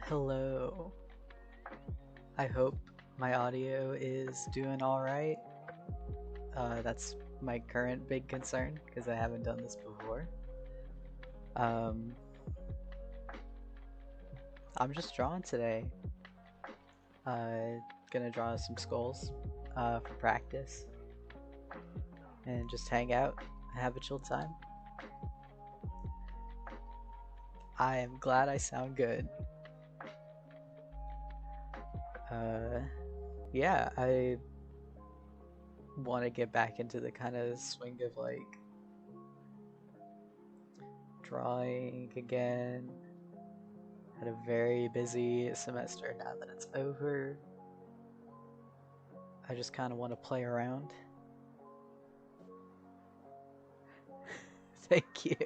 Hello. I hope my audio is doing alright. That's my current big concern because I haven't done this before. Um, I'm just drawing today. Gonna draw some skulls for practice and just hang out and have a chill time. I am glad I sound good. Yeah, I want to get back into the kind of swing of like drawing again. Had a very busy semester. Now that it's over, I just kind of want to play around. Thank you.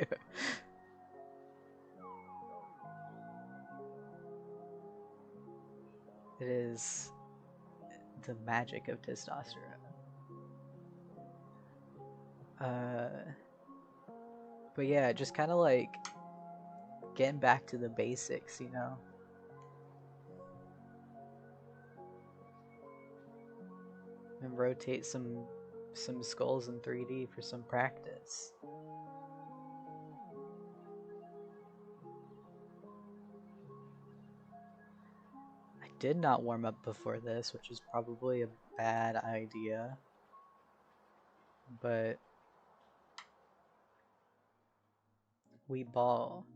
It is the magic of testosterone. But yeah, just kind of like getting back to the basics, you know? And rotate some skulls in 3D for some practice. I did not warm up before this, which is probably a bad idea. But we ball.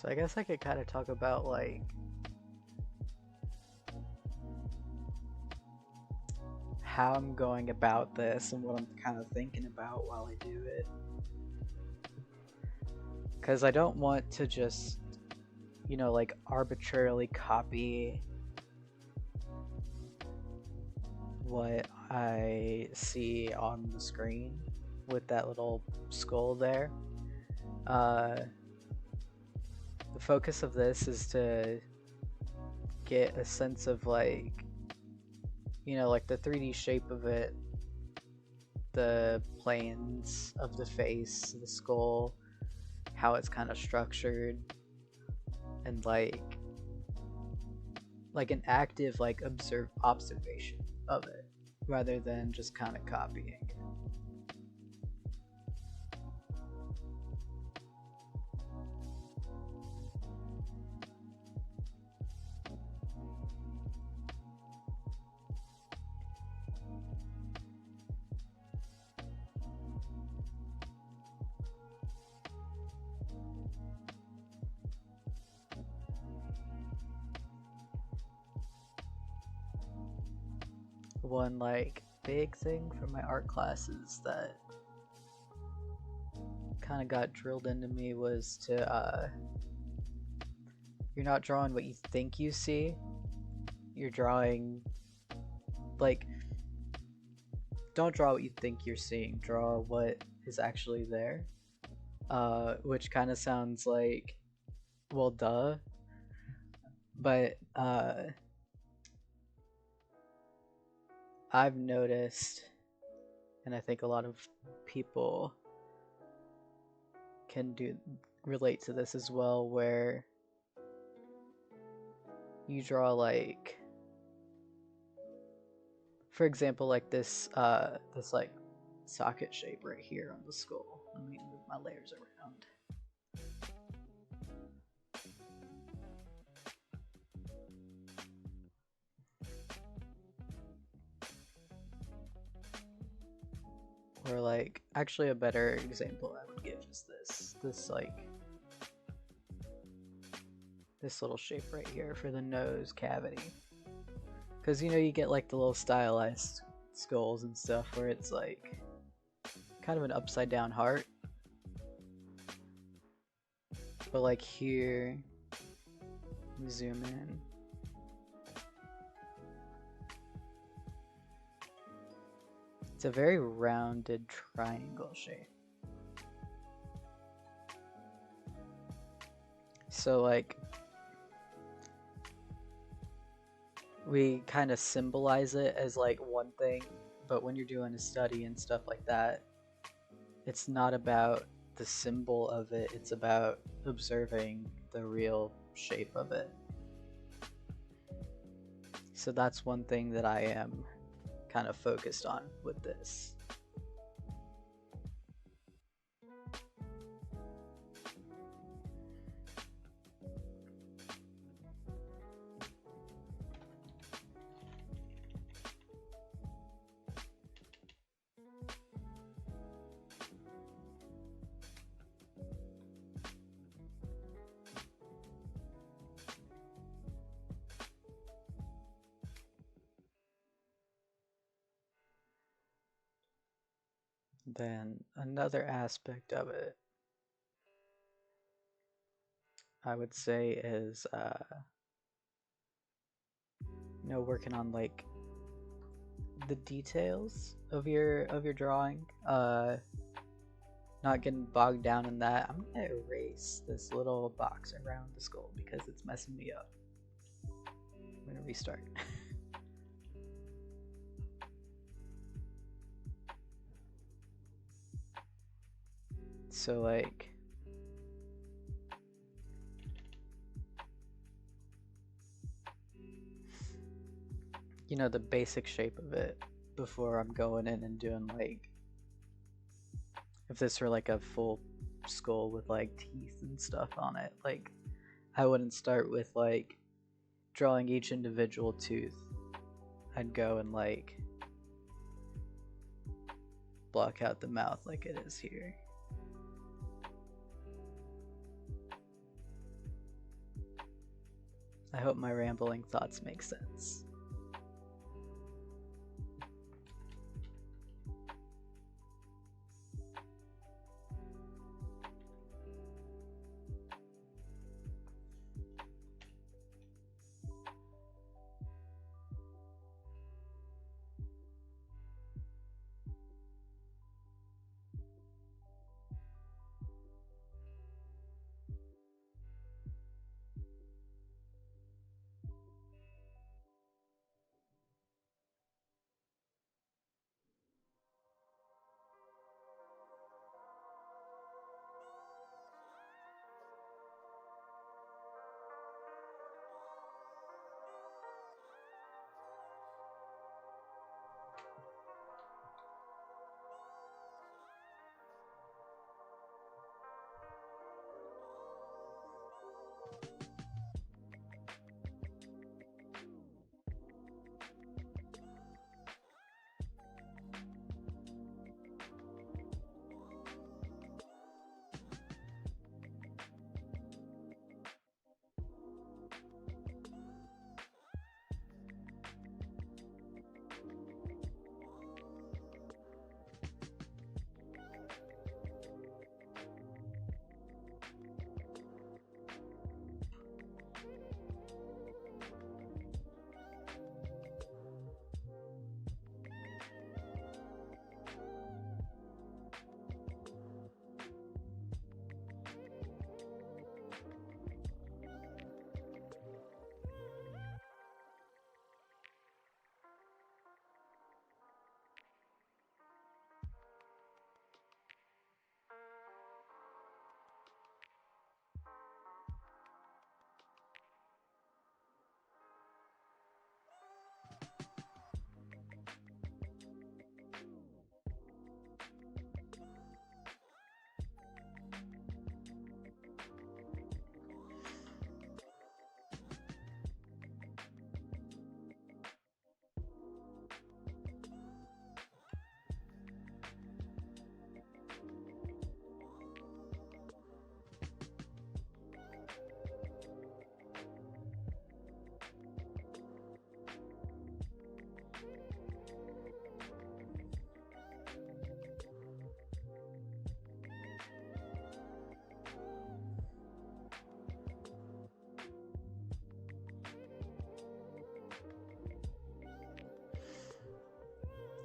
So I guess I could kind of talk about like how I'm going about this and what I'm kind of thinking about while I do it. Because I don't want to just, you know, like arbitrarily copy what I see on the screen with that little skull there. The focus of this is to get a sense of like, you know, like the 3D shape of it, the planes of the face, the skull, how it's kind of structured, and like an active like observation of it rather than just kind of copying it. One like big thing from my art classes that kind of got drilled into me was to you're not drawing what you think you see, you're drawing like, don't draw what you think you're seeing, draw what is actually there. Which kind of sounds like, well, duh, but I've noticed, and I think a lot of people can relate to this as well, where you draw like, for example, like this like socket shape right here on the skull. Let me move my layers around. Or like, actually a better example I would give is this like, this little shape right here for the nose cavity. Because you know, you get like the little stylized skulls and stuff where it's like kind of an upside down heart. But like here, zoom in. It's a very rounded triangle shape. So like, we kind of symbolize it as like one thing, but when you're doing a study and stuff like that, it's not about the symbol of it, it's about observing the real shape of it. So that's one thing that I am kind of focused on with this. Then another aspect of it, I would say, is you know, working on like the details of your drawing. Not getting bogged down in that. I'm gonna erase this little box around the skull because it's messing me up. I'm gonna restart. So like, you know, the basic shape of it before I'm going in and doing like, if this were like a full skull with like teeth and stuff on it, like I wouldn't start with like drawing each individual tooth. I'd go and like block out the mouth like it is here. I hope my rambling thoughts make sense.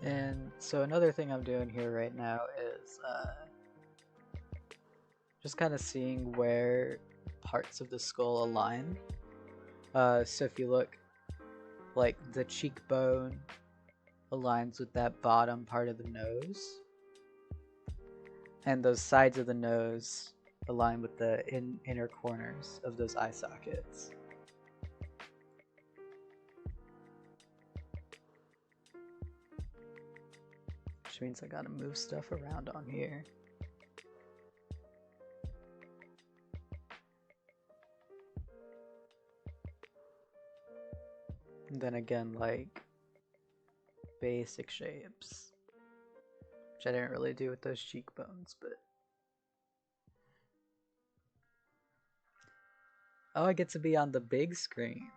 And so another thing I'm doing here right now is just kind of seeing where parts of the skull align. So if you look, like the cheekbone aligns with that bottom part of the nose, and those sides of the nose align with the inner corners of those eye sockets. Which means I gotta move stuff around on here. And then again, like basic shapes, which I didn't really do with those cheekbones, but oh, I get to be on the big screen.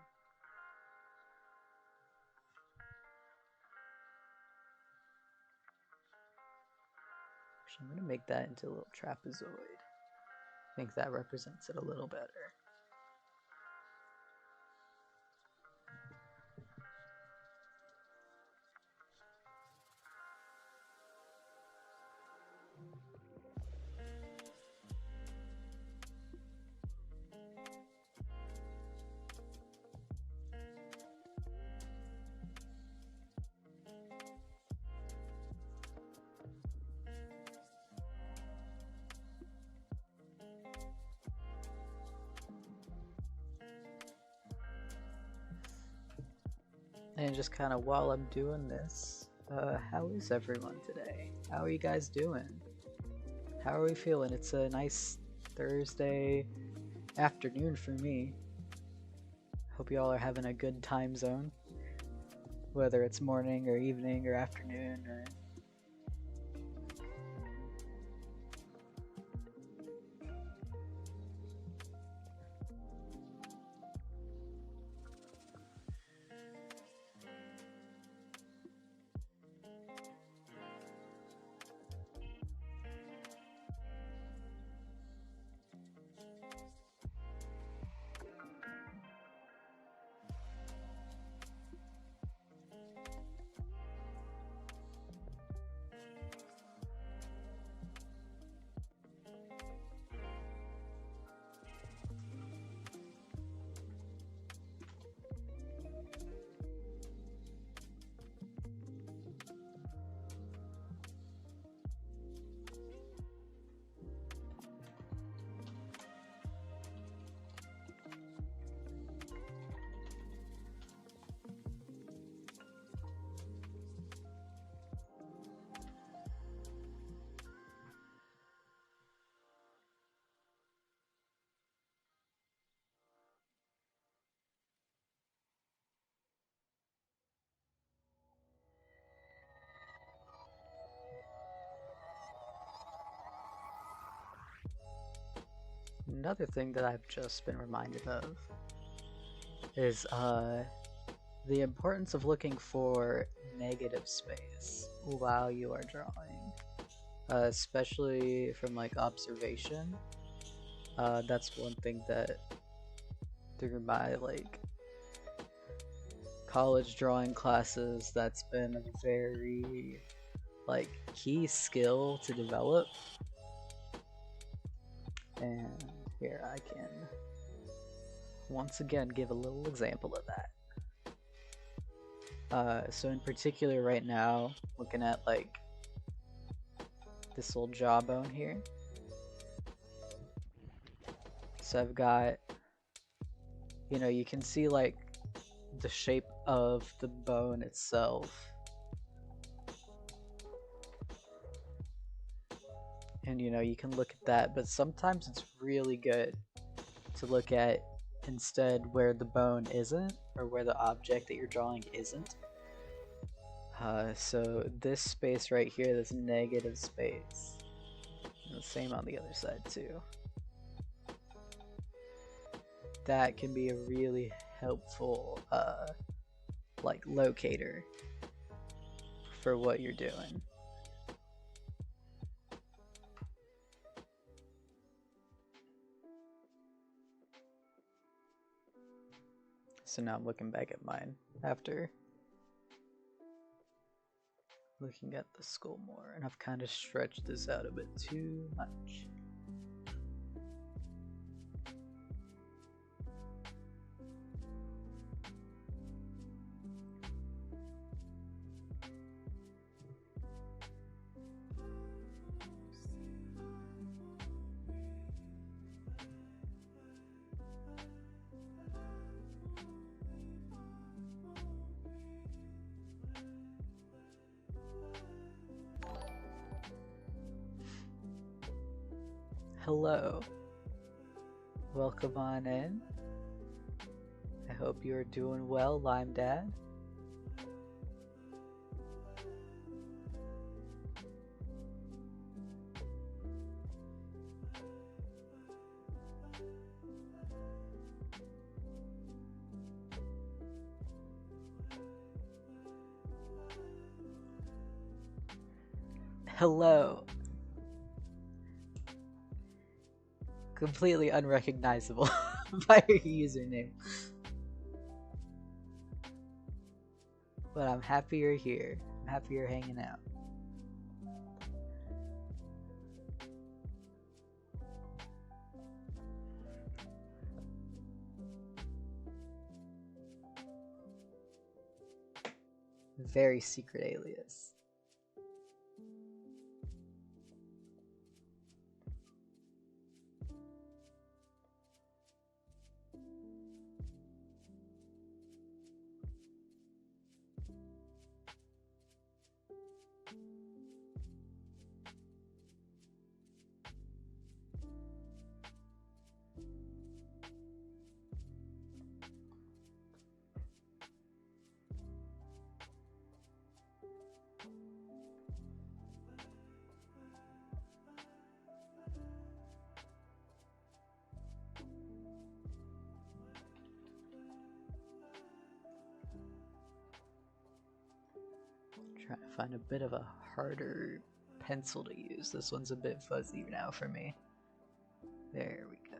I'm gonna make that into a little trapezoid. I think that represents it a little better. And just kind of while I'm doing this, how is everyone today? How are you guys doing? How are we feeling? It's a nice Thursday afternoon for me. Hope you all are having a good time zone, whether it's morning or evening or afternoon or another thing that I've just been reminded of is the importance of looking for negative space while you are drawing, especially from like observation. That's one thing that through my like college drawing classes, that's been a very like key skill to develop. And here I can once again give a little example of that. So in particular right now, looking at like this little jawbone here. So I've got, you know, you can see like the shape of the bone itself. And you know, you can look at that, but sometimes it's really good to look at instead where the bone isn't, or where the object that you're drawing isn't. So this space right here, this negative space, and the same on the other side too. That can be a really helpful like locator for what you're doing. So now I'm looking back at mine after looking at the skull more, and I've kind of stretched this out a bit too much. Hello. Welcome on in. I hope you are doing well, Lime Dad. Hello. Completely unrecognizable by your username. But I'm happy you're here. I'm happy you're hanging out. Very secret alias. Trying to find a bit of a harder pencil to use. This one's a bit fuzzy now for me. There we go.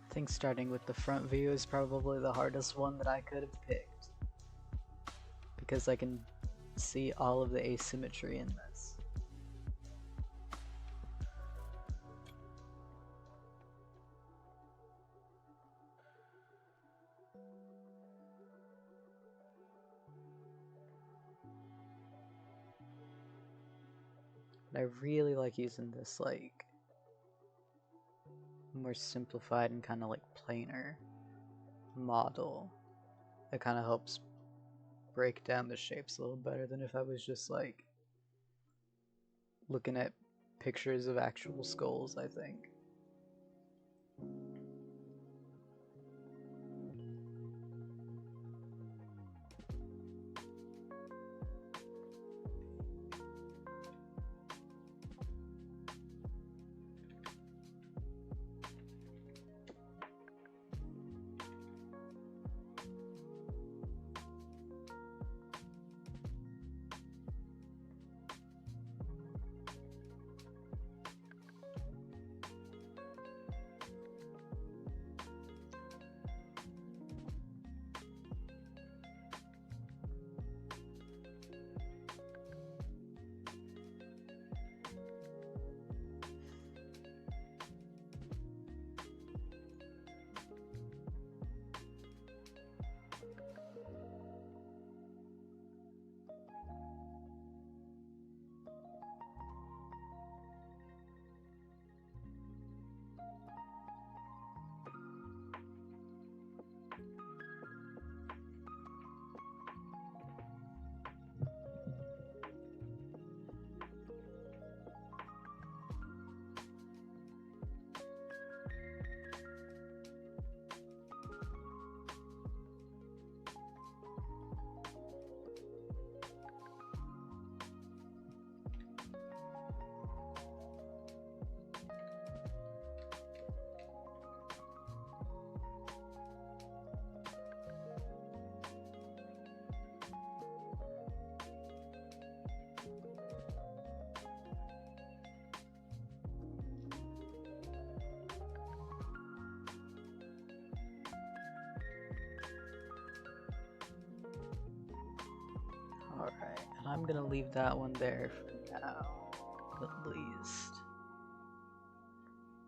I think starting with the front view is probably the hardest one that I could have picked, because I can see all of the asymmetry in this. But I really like using this like more simplified and kind of like plainer model. It kind of helps break down the shapes a little better than if I was just like looking at pictures of actual skulls, I think. Alright, and I'm gonna leave that one there for now, at least.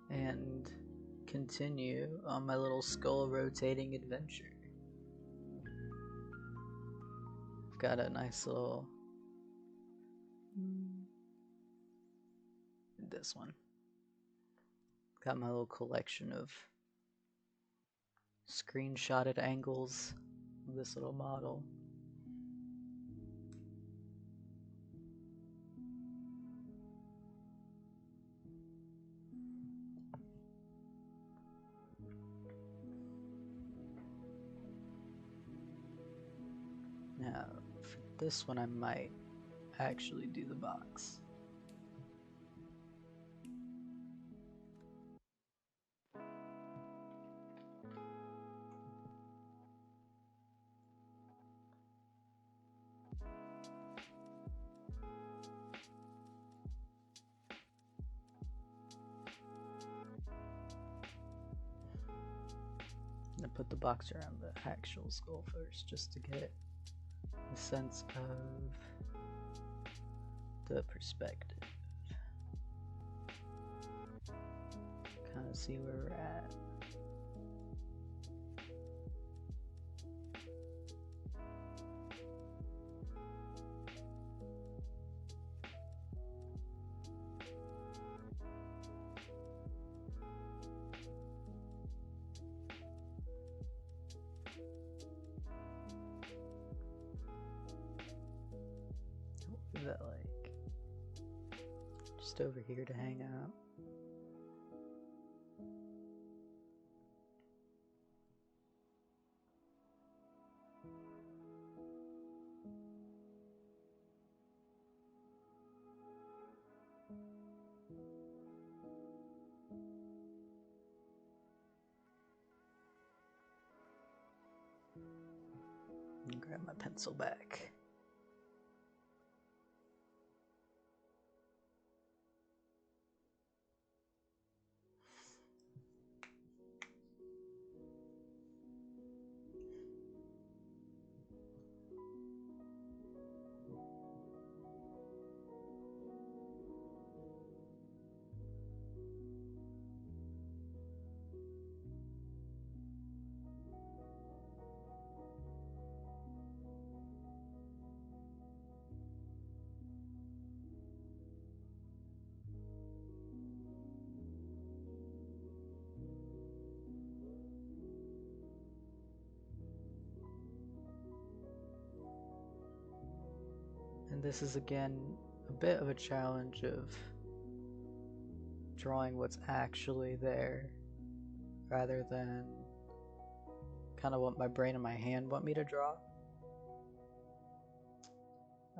And continue on my little skull rotating adventure. I've got a nice little... this one. Got my little collection of screenshotted angles of this little model. Now, for this one I might actually do the box. I'm gonna put the box around the actual skull first, just to get a sense of the perspective. Kind of see where we're at. What is that like? Just over here to hang out. And grab my pencil back. And this is again a bit of a challenge of drawing what's actually there rather than kind of what my brain and my hand want me to draw.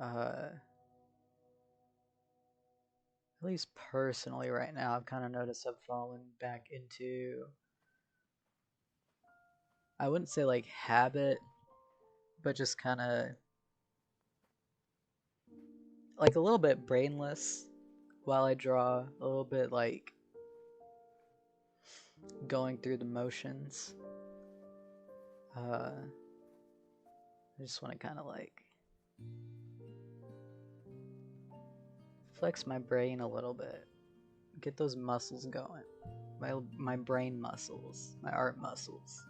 At least personally right now, I've kind of noticed I've fallen back into, I wouldn't say like habit, but just kind of like a little bit brainless while I draw, a little bit like going through the motions. I just want to kind of like flex my brain a little bit, get those muscles going, my brain muscles, my art muscles.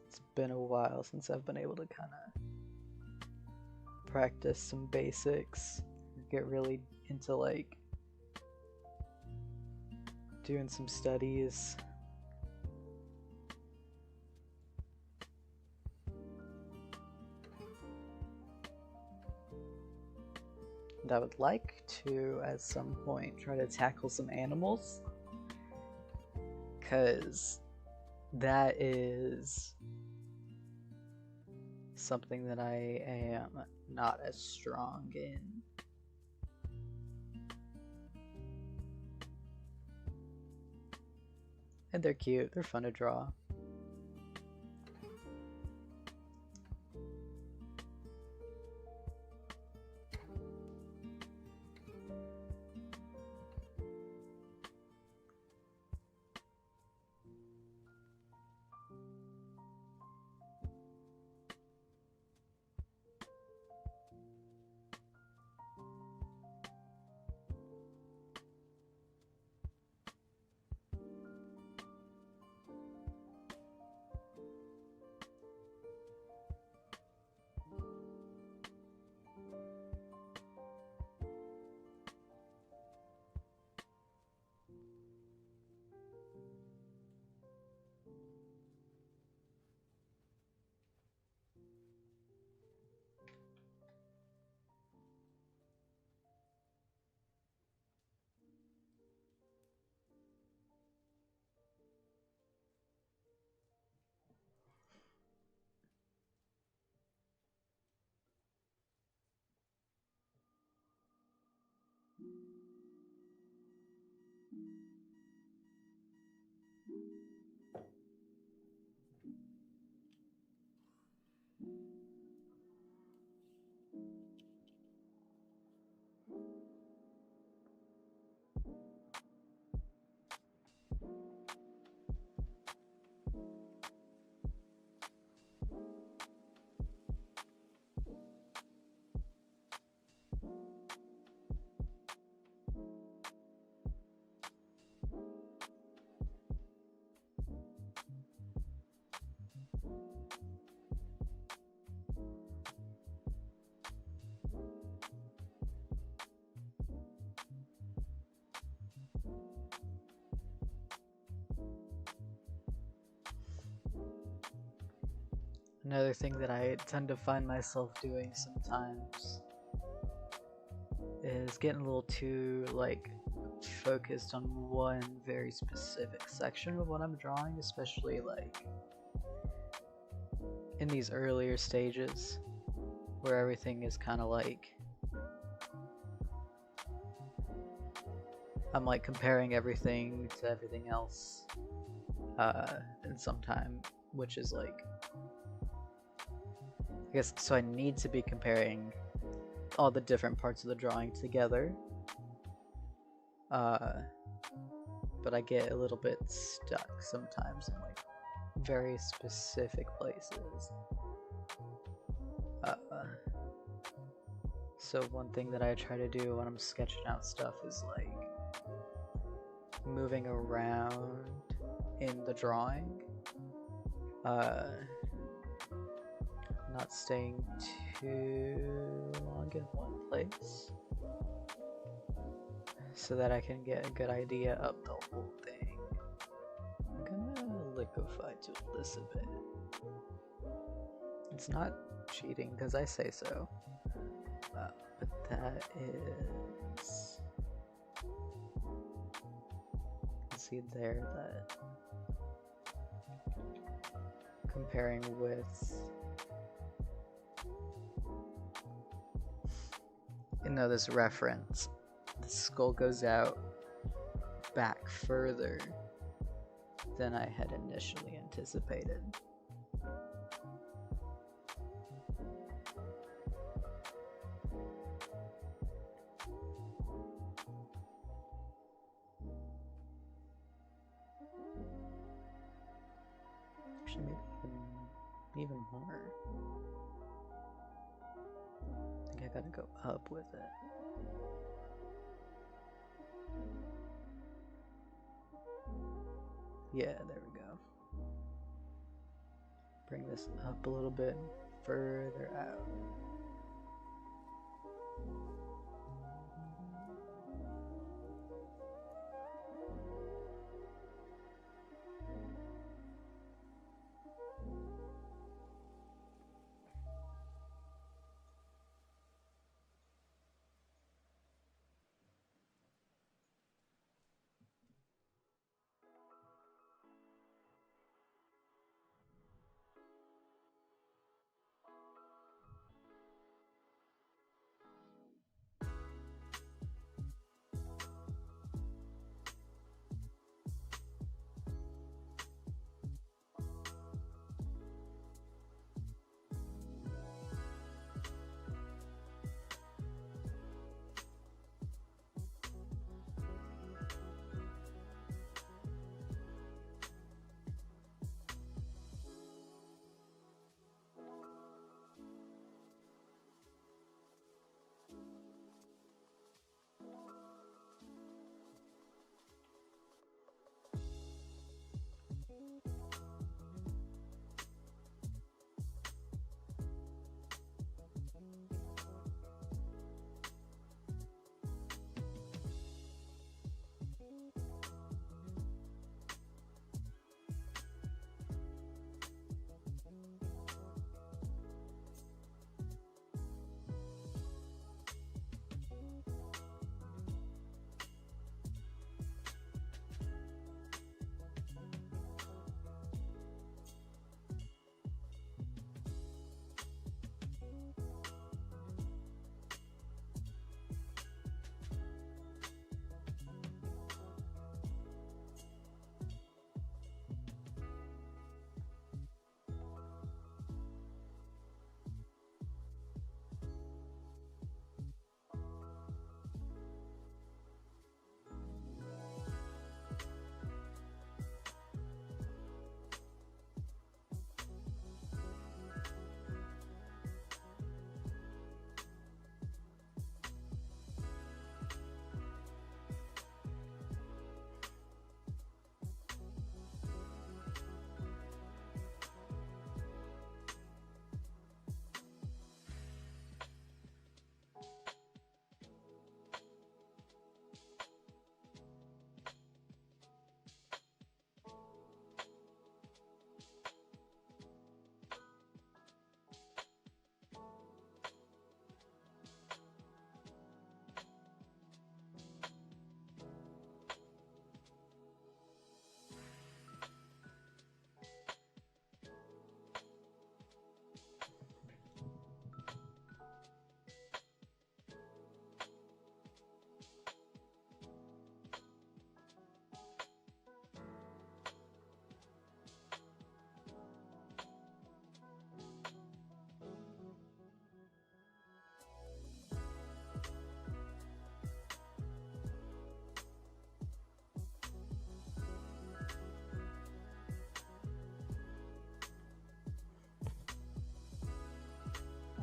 It's been a while since I've been able to kind of practice some basics, get really into like doing some studies. And I would like to, at some point, try to tackle some animals, because that is something that I am not as strong in. And they're cute, they're fun to draw. Another thing that I tend to find myself doing sometimes is getting a little too like focused on one very specific section of what I'm drawing, especially like in these earlier stages where everything is kind of like I'm like comparing everything to everything else in some time, which is like, I guess, so I need to be comparing all the different parts of the drawing together, but I get a little bit stuck sometimes in like very specific places. So one thing that I try to do when I'm sketching out stuff is like moving around in the drawing, not staying too long in one place so that I can get a good idea of the whole thing. I'm gonna liquefy to Elizabeth. It's not cheating because I say so, but that is, you can see there that comparing with, this reference, the skull goes out back further than I had initially anticipated. Actually, maybe even more. I think I gotta go up with it. Yeah, there we go. Bring this up a little bit further out.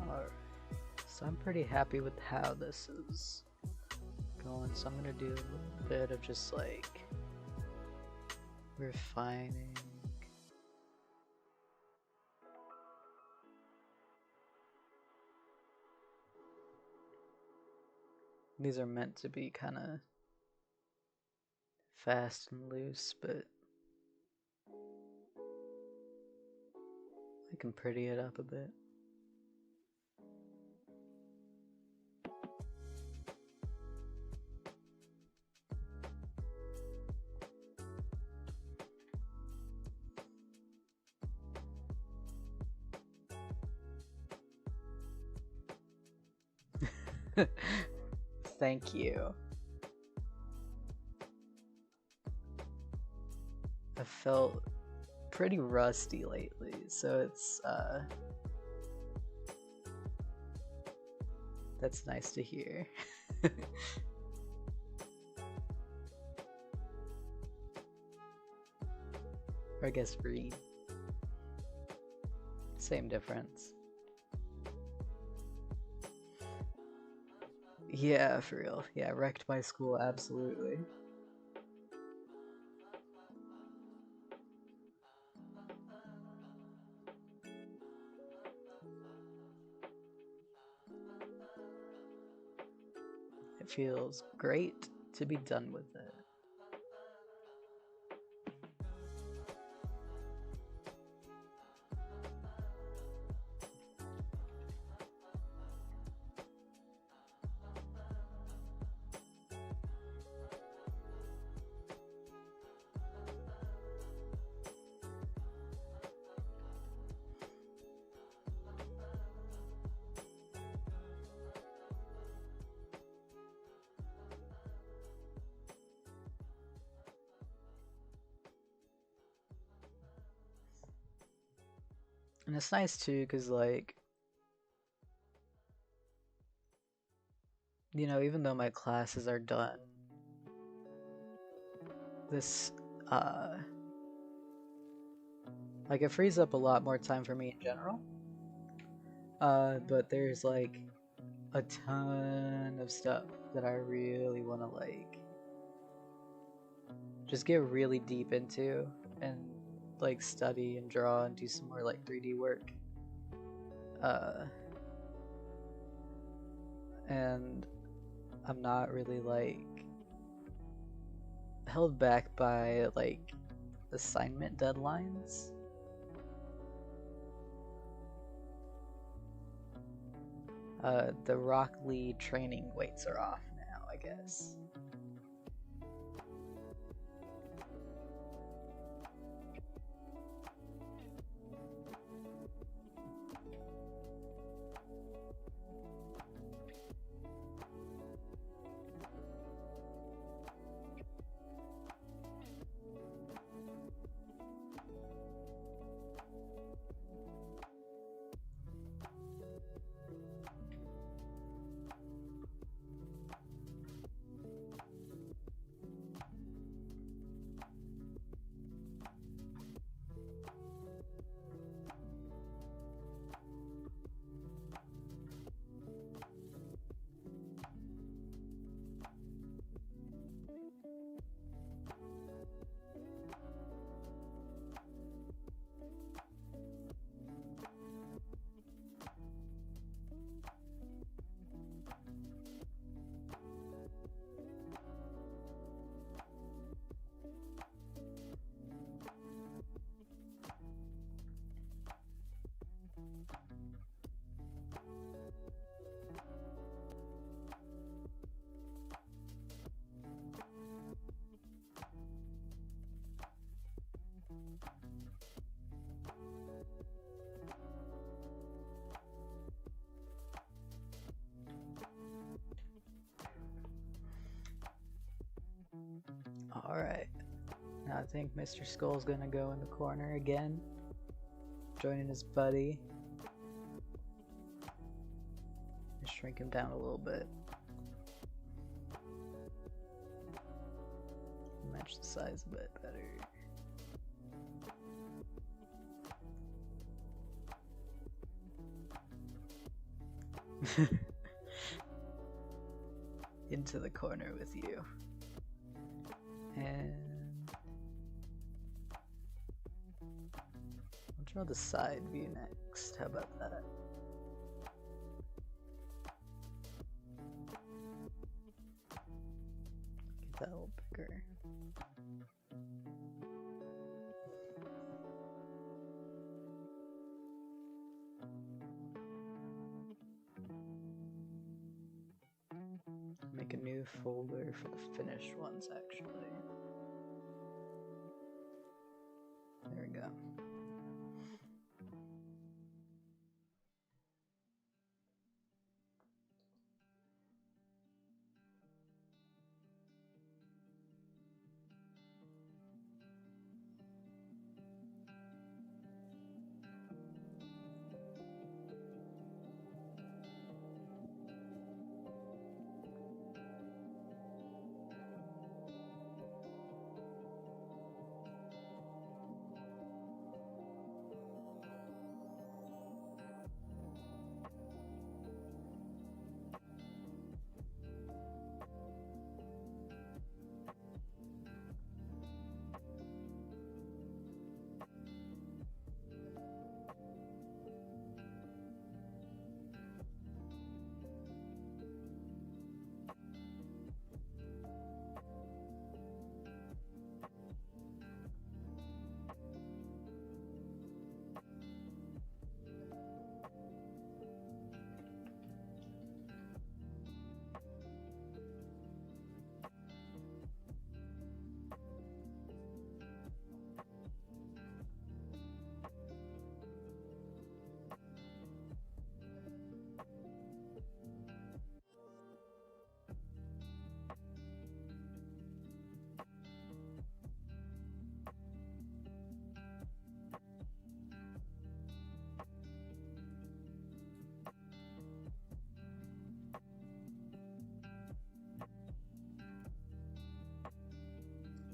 Alright, so I'm pretty happy with how this is going, so I'm gonna do a little bit of just like refining. These are meant to be kind of fast and loose, but I can pretty it up a bit. Thank you. I felt pretty rusty lately, so it's that's nice to hear. Or I guess read. Same difference. Yeah, for real. Yeah, wrecked my school, absolutely. It feels great to be done with it. And it's nice too, because, like, you know, even though my classes are done, this, like, it frees up a lot more time for me in general. But there's, like, a ton of stuff that I really want to, like, just get really deep into and, like, study and draw and do some more, like, 3D work. And I'm not really, like, held back by, like, assignment deadlines. The Rock Lee training weights are off now, I guess. Alright. Now I think Mr. Skull's gonna go in the corner again, joining his buddy. Just shrink him down a little bit. Match the size a bit better. Into the corner with you. And I'll draw the side view next. How about that? that a little bigger. Make a new folder for the finished ones, actually. There we go.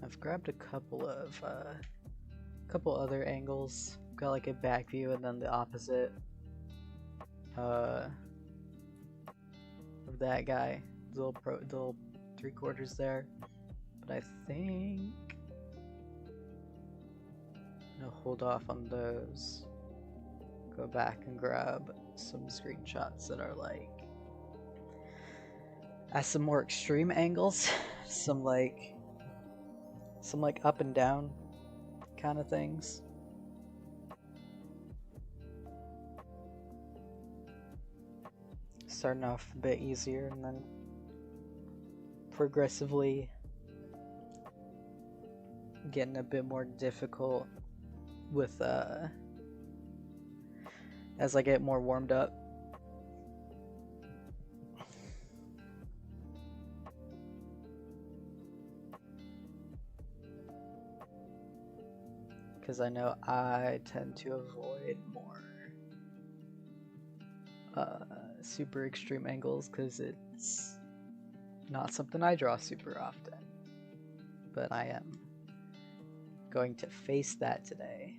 I've grabbed a couple other angles. Got like a back view and then the opposite of that guy, the little 3/4 there. But I think I'm gonna hold off on those. Go back and grab some screenshots that are like at some more extreme angles, some like up and down kind of things. Starting off a bit easier and then progressively getting a bit more difficult with as I get more warmed up. Because I know I tend to avoid more super extreme angles because it's not something I draw super often. But I am going to face that today.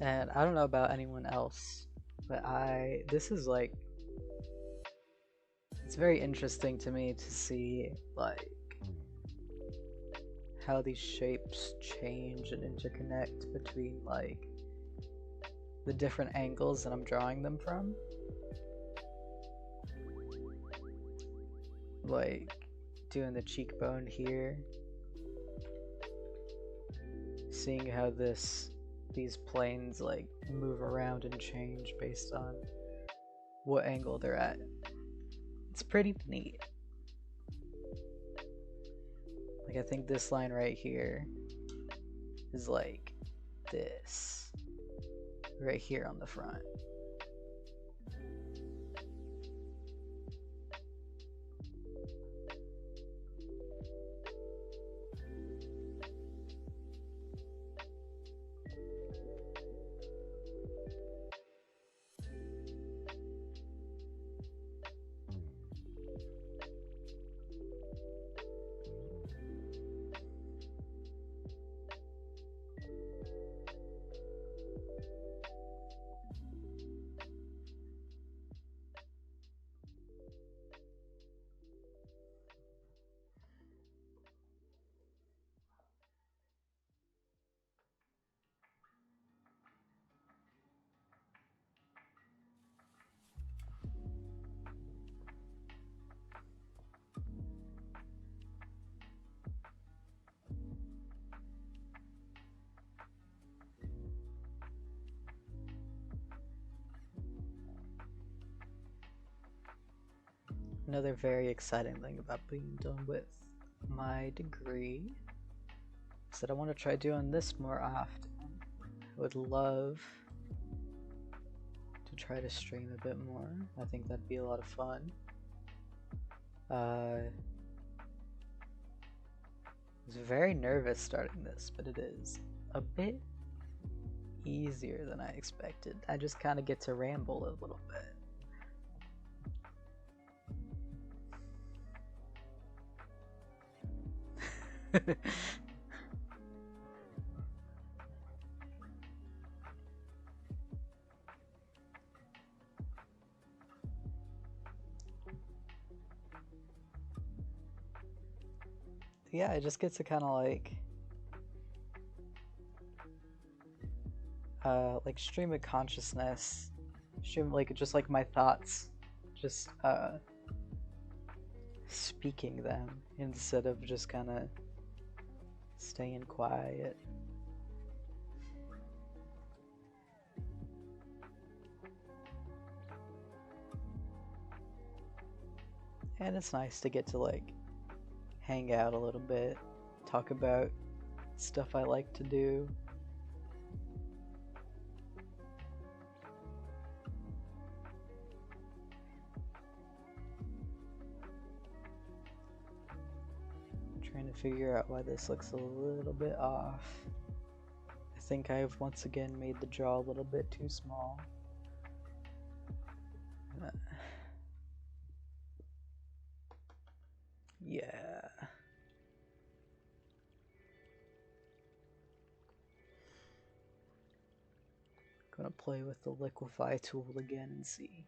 And I don't know about anyone else, but this is like, it's very interesting to me to see like how these shapes change and interconnect between like the different angles that I'm drawing them from. Like doing the cheekbone here, seeing how these planes like move around and change based on what angle they're at. It's pretty neat. Like I think this line right here is like this right here on the front. another very exciting thing about being done with my degree is that I want to try doing this more often. I would love to try to stream a bit more. I think that'd be a lot of fun. I was very nervous starting this, but it is a bit easier than I expected. I just kind of get to ramble a little bit. Yeah, I just get to kind of like stream of consciousness, stream like just like my thoughts, just speaking them instead of just kind of staying quiet. And it's nice to get to like hang out a little bit, talk about stuff I like to do. I'm trying to figure out why this looks a little bit off. I think I've once again made the jaw a little bit too small. Yeah. Gonna play with the liquefy tool again and see.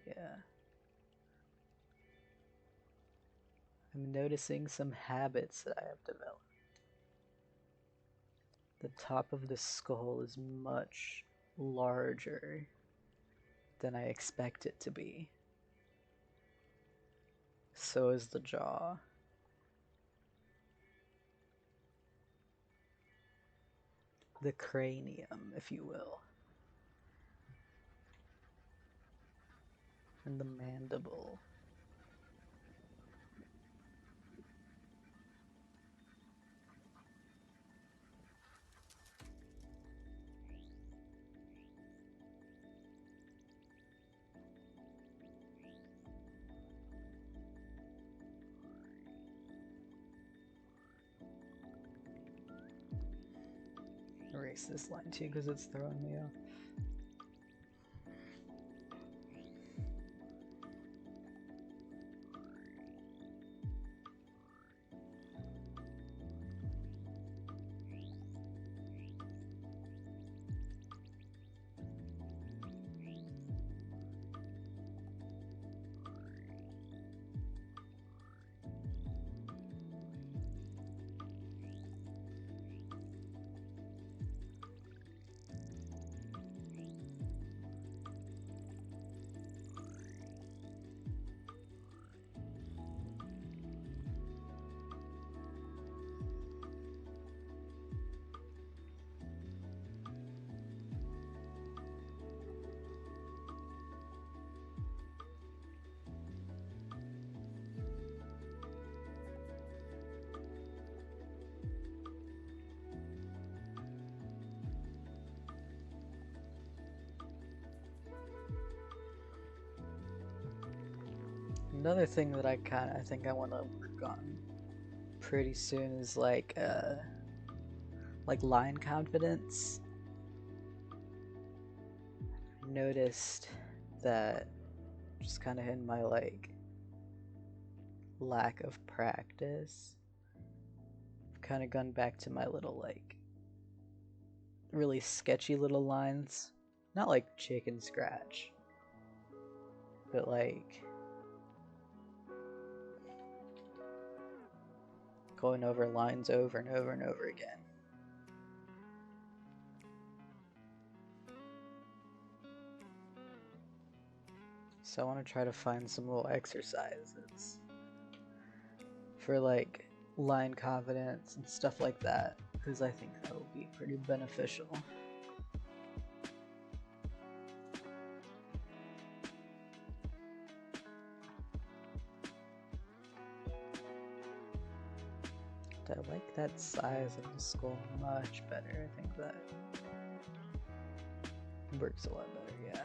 Yeah. I'm noticing some habits that I have developed. The top of the skull is much larger than I expect it to be. So is the jaw. The cranium, if you will. And the mandible. Erase this line too because it's throwing me off. Another thing that I think I want to work on pretty soon is like line confidence. I noticed that just kind of in my like lack of practice, I've kind of gone back to my little like really sketchy little lines, not like chicken scratch, but like going over lines over and over and over again. So I want to try to find some little exercises for like line confidence and stuff like that, because I think that will be pretty beneficial. make that size of the skull much better. I think that works a lot better, yeah.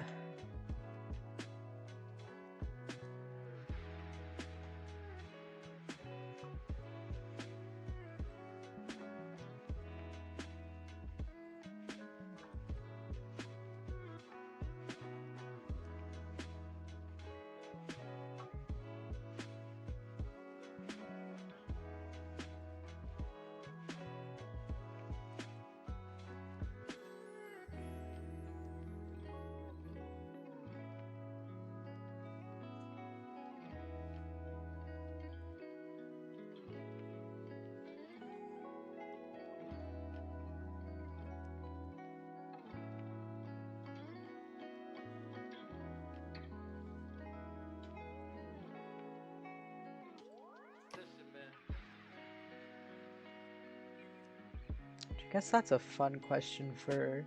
I guess that's a fun question for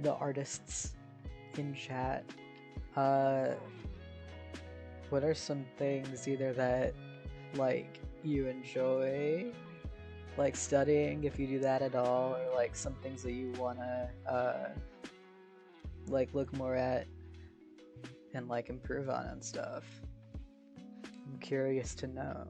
the artists in chat. What are some things either that like you enjoy like studying, if you do that at all, or like some things that you wanna like look more at and like improve on and stuff? I'm curious to know.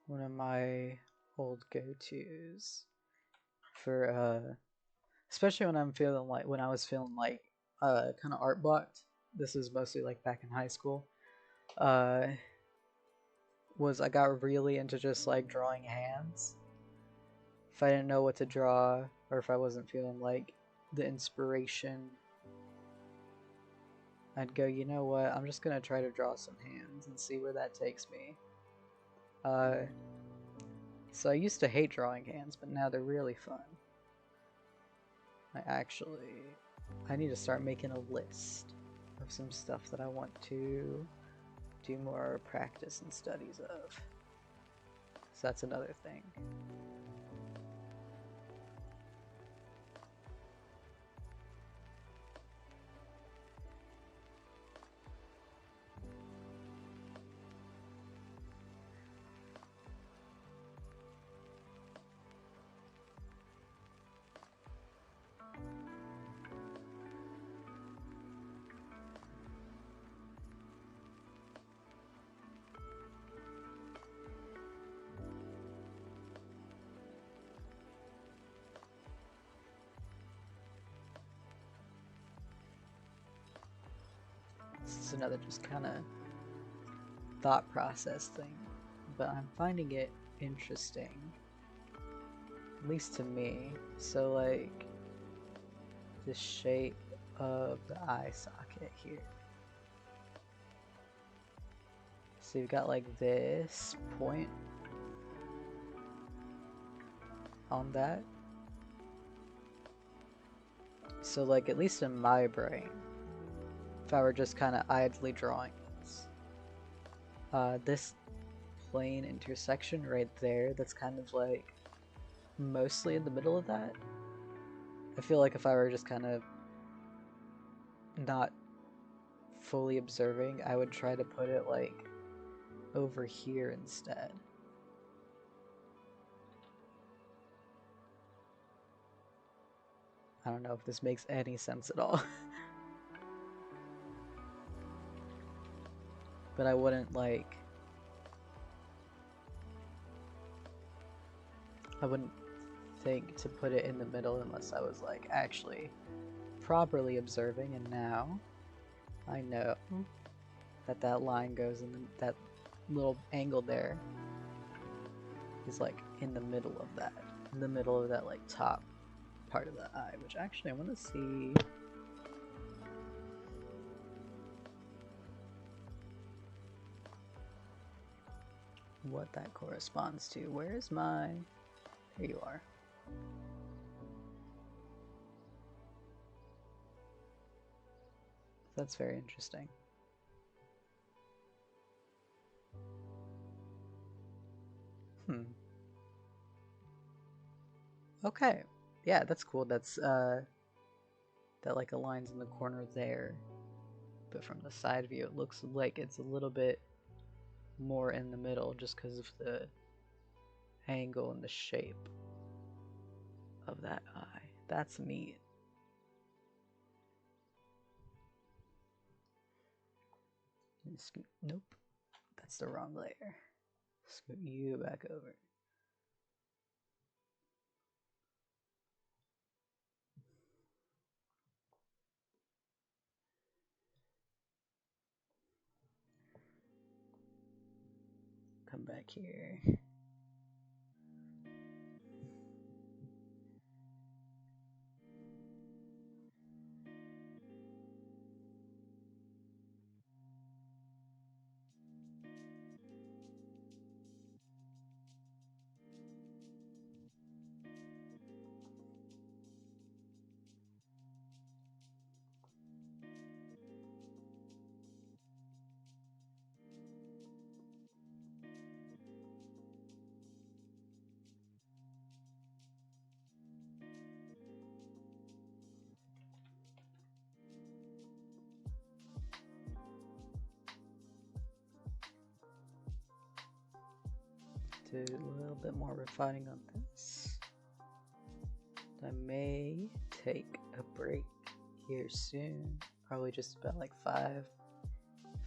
One of my old go-tos for especially when I'm feeling like when I was feeling like kind of art blocked. This is mostly like back in high school. Was I got really into just like drawing hands. If I didn't know what to draw, or if I wasn't feeling like the inspiration, I'd go, you know what, I'm just gonna try to draw some hands and see where that takes me. So I used to hate drawing hands, but now they're really fun. I need to start making a list of some stuff that I want to do more practice and studies of. So that's another thing. This is another just kind of thought process thing, but I'm finding it interesting, at least to me. So like the shape of the eye socket here. So you've got like this point on that. So like at least in my brain, if I were just kind of idly drawing this plane intersection right there, that's kind of like mostly in the middle of that. I feel like if I were just kind of not fully observing, I would try to put it like over here instead. I don't know if this makes any sense at all. But I wouldn't like... I wouldn't think to put it in the middle unless I was like actually properly observing, and now I know that that line goes in that little angle there is like in the middle of that. In the middle of that like top part of the eye, which actually I want to see. what that corresponds to. Where's my... Here you are. That's very interesting. Okay. Yeah, that's cool. That's that like aligns in the corner there. But from the side view it looks like it's a little bit more in the middle just because of the angle and the shape of that eye. That's neat. Scoot. Nope. That's the wrong layer. Scoot you back over. Come back here. Do a little bit more refining on this. I may take a break here soon. Probably just about like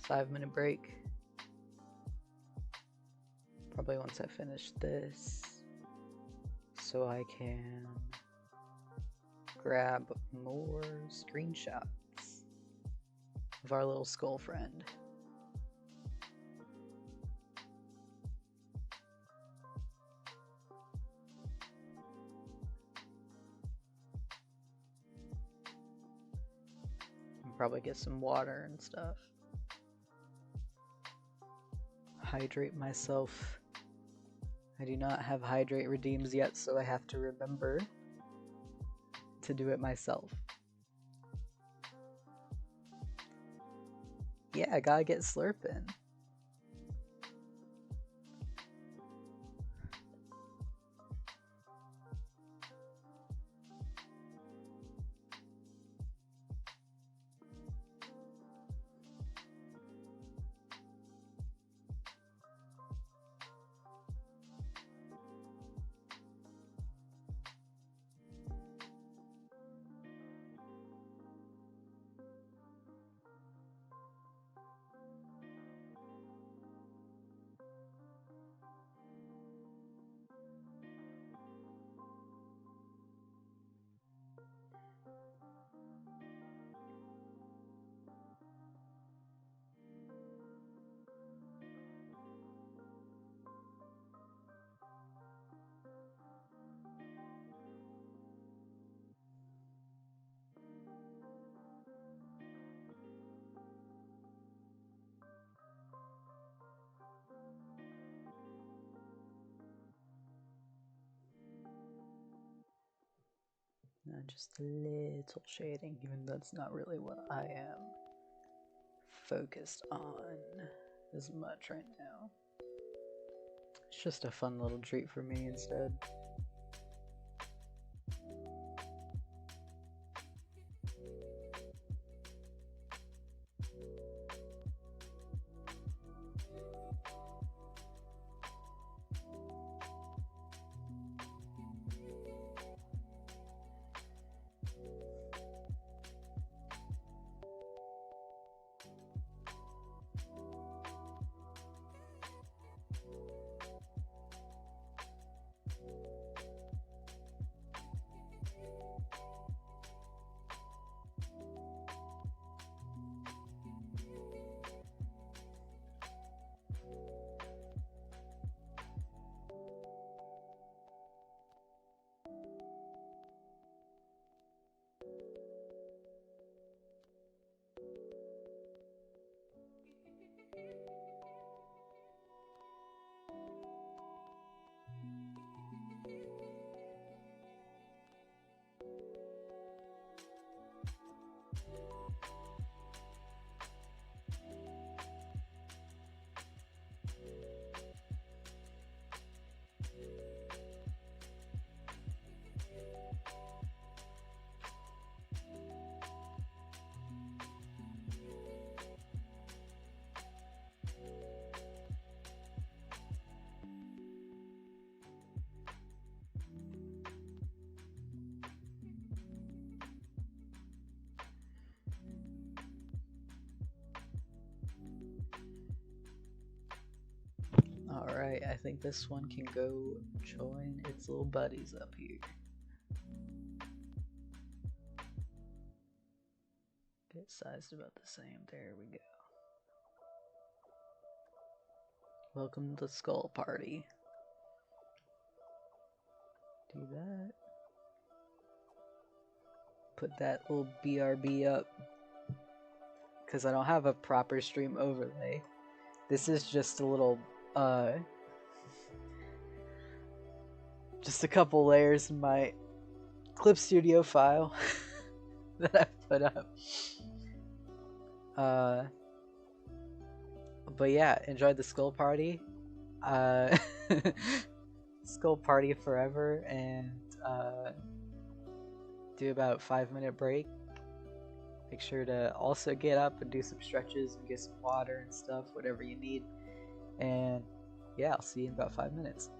5-minute break. Probably once I finish this, so I can grab more screenshots of our little skull friend. Probably get some water and stuff. Hydrate myself. I do not have hydrate redeems yet, so I have to remember to do it myself. Yeah, I gotta get slurping. Just a little shading, even though that's not really what I am focused on as much right now. It's just a fun little treat for me instead. Alright, I think this one can go join its little buddies up here. Get sized about the same. There we go. Welcome to the Skull Party. Do that. Put that little BRB up. Because I don't have a proper stream overlay. This is just a little, just a couple layers in my Clip Studio file that I put up. But yeah, enjoyed the Skull Party. Skull Party forever, and do about 5-minute break. Make sure to also get up and do some stretches and get some water and stuff, whatever you need. And yeah, I'll see you in about 5 minutes.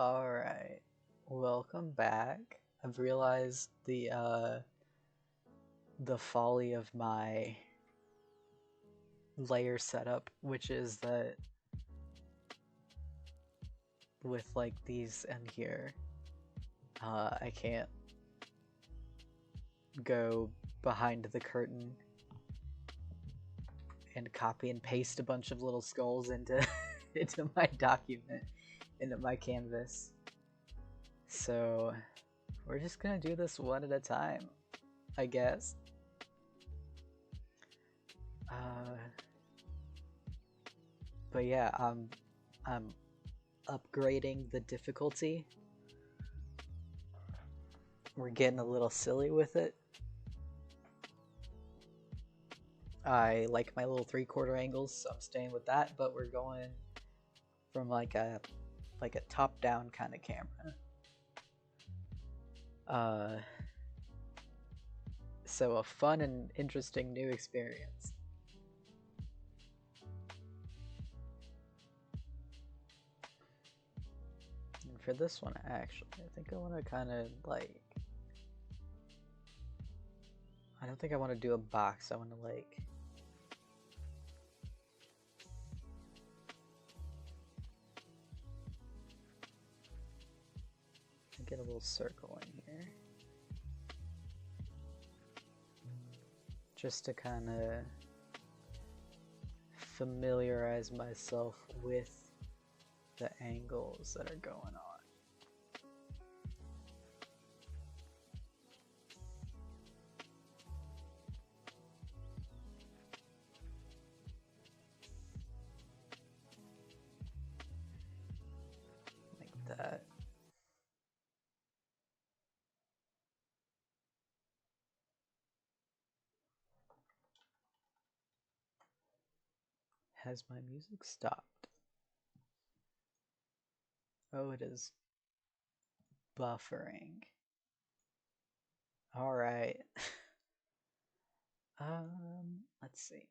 Alright, welcome back. I've realized the folly of my layer setup, which is that with like these in here, I can't go behind the curtain and copy and paste a bunch of little skulls into into my document, into my canvas. So we're just gonna do this one at a time, I guess. But yeah, I'm upgrading the difficulty. We're getting a little silly with it. I like my little 3/4 angles, so I'm staying with that, but we're going from like a top-down kind of camera. So a fun and interesting new experience. And for this one, actually, I think I want to kind of like... I don't think I want to do a box. I want to like... get a little circle in here. Just to kind of familiarize myself with the angles that are going on. Like that. Has my music stopped? Oh, it is buffering. All right. Let's see.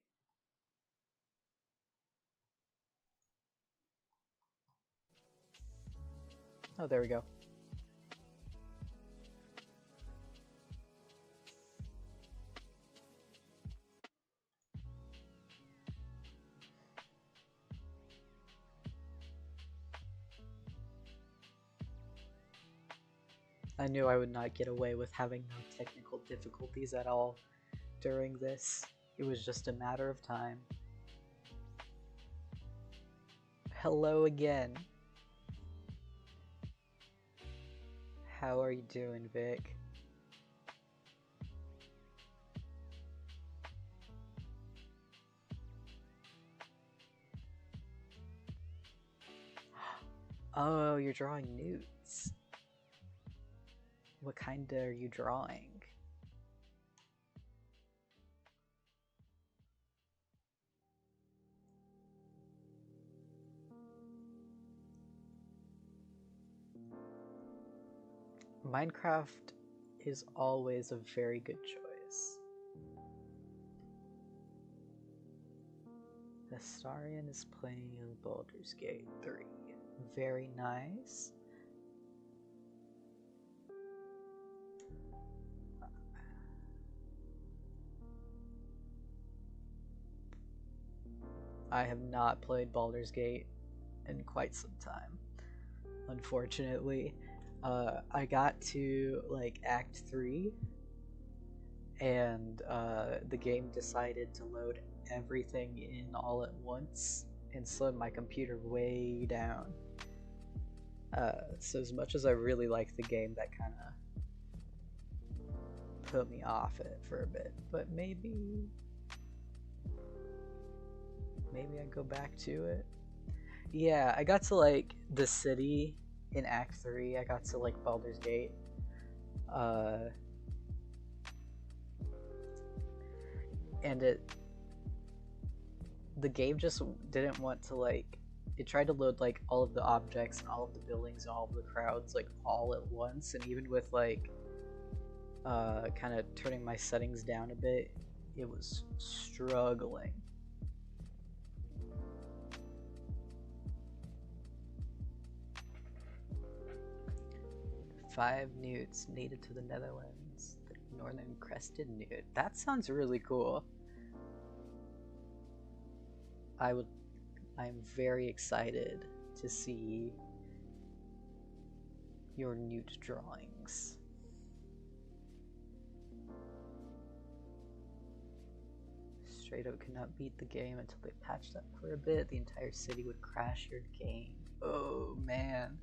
Oh, there we go. I knew I would not get away with having no technical difficulties at all during this. It was just a matter of time. Hello again. How are you doing, Vic? Oh, you're drawing newts. What kind are you drawing? Minecraft is always a very good choice. Astarion is playing Baldur's Gate 3. Very nice. I have not played Baldur's Gate in quite some time, unfortunately. I got to like Act 3 and the game decided to load everything in all at once and slowed my computer way down. So as much as I really like the game, that kind of put me off it for a bit, but maybe I go back to it. Yeah, I got to like the city in Act 3. I got to like Baldur's Gate. And the game just didn't want to like, it tried to load like all of the objects and all of the buildings and all of the crowds like all at once, and even with like kind of turning my settings down a bit, it was struggling. 5 newts native to the Netherlands. The northern crested newt. That sounds really cool. I'm very excited to see your newt drawings. Straight up could not beat the game until they patched up for a bit. The entire city would crash your game. Oh man.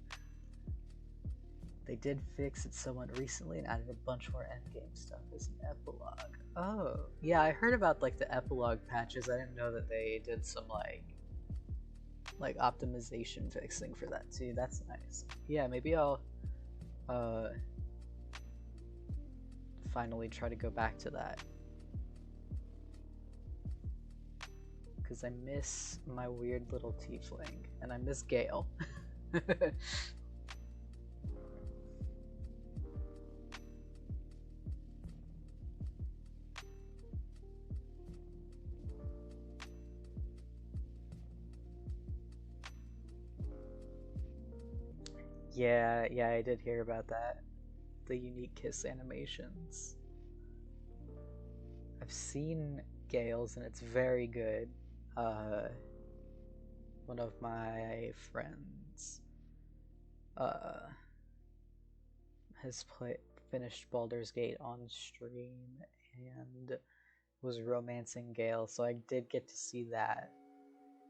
They did fix it somewhat recently and added a bunch more endgame stuff as an epilogue. Oh, yeah, I heard about like the epilogue patches. I didn't know that they did some like optimization fixing for that too. That's nice. Yeah, maybe I'll finally try to go back to that. Because I miss my weird little tiefling, and I miss Gale. Yeah, I did hear about that. The unique kiss animations. I've seen Gale's, and it's very good. One of my friends has finished Baldur's Gate on stream and was romancing Gale, so I did get to see that.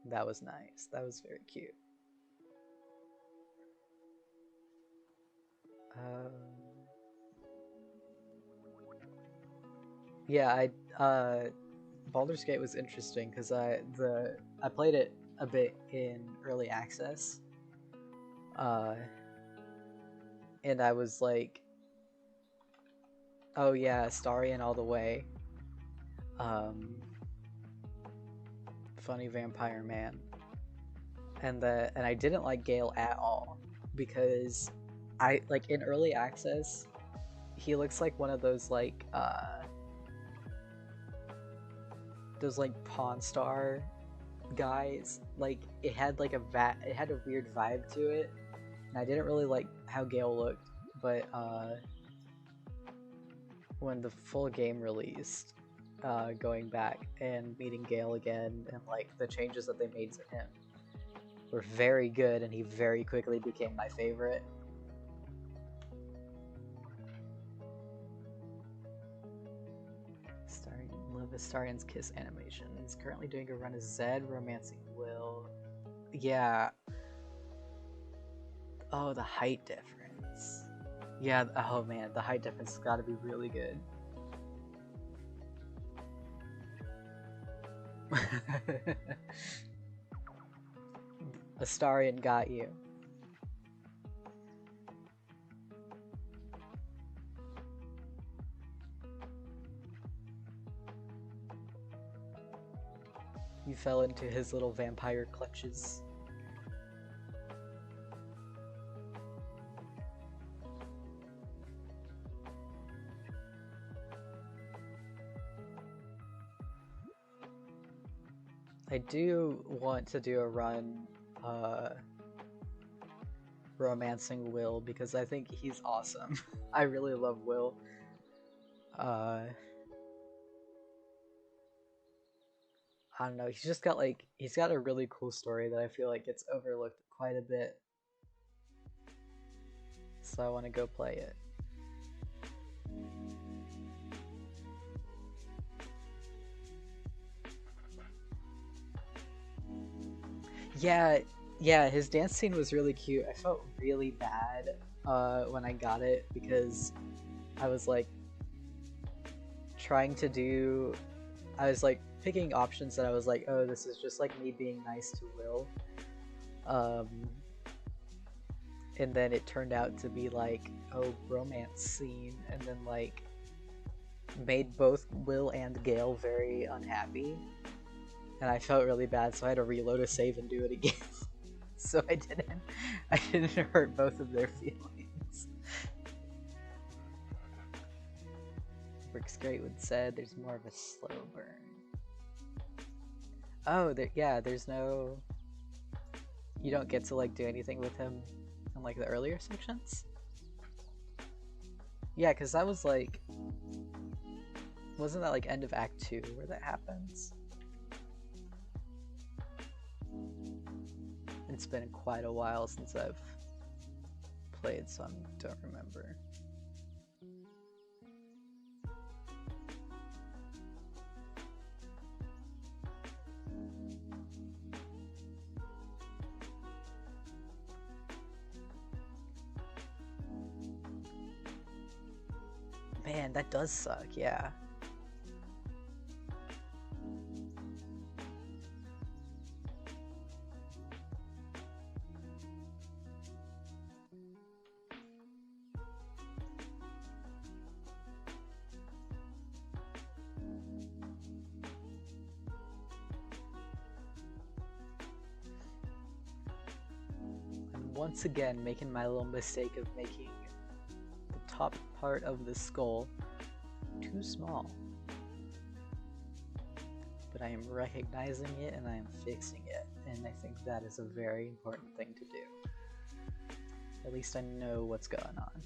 That was nice. That was very cute. Yeah, Baldur's Gate was interesting because I played it a bit in early access, and I was like, oh yeah, Astarion all the way. Funny vampire man, and I didn't like Gale at all because I like in early access he looks like one of those like Pawn Star guys. Like it had like it had a weird vibe to it, and I didn't really like how Gale looked. But when the full game released, going back and meeting Gale again, and like the changes that they made to him were very good, and he very quickly became my favorite. Love Astarion's kiss animation. He's currently doing a run as Zed, romancing Will. Yeah. Oh, the height difference. Yeah, oh man, the height difference has got to be really good. Astarion got you. You fell into his little vampire clutches. I do want to do a run romancing Will because I think he's awesome. I really love Will. I don't know, he's just got like, he's got a really cool story that I feel like gets overlooked quite a bit. So I want to go play it. Yeah, his dance scene was really cute. I felt really bad when I got it because I was like trying to do, I was like picking options that I was like, oh, this is just like me being nice to Will. And then it turned out to be like, oh, romance scene, and then like made both Will and Gale very unhappy. And I felt really bad, so I had to reload a save and do it again. So I didn't hurt both of their feelings. Works great with Zed, there's more of a slow burn. Oh, yeah, there's no... You don't get to like do anything with him in like the earlier sections? Yeah, because that was like, wasn't that like end of Act 2 where that happens? It's been quite a while since I've played, so I don't remember. Man, that does suck, yeah. I'm once again making my little mistake of making the top part of the skull too small. But I am recognizing it and I am fixing it, and I think that is a very important thing to do. At least I know what's going on.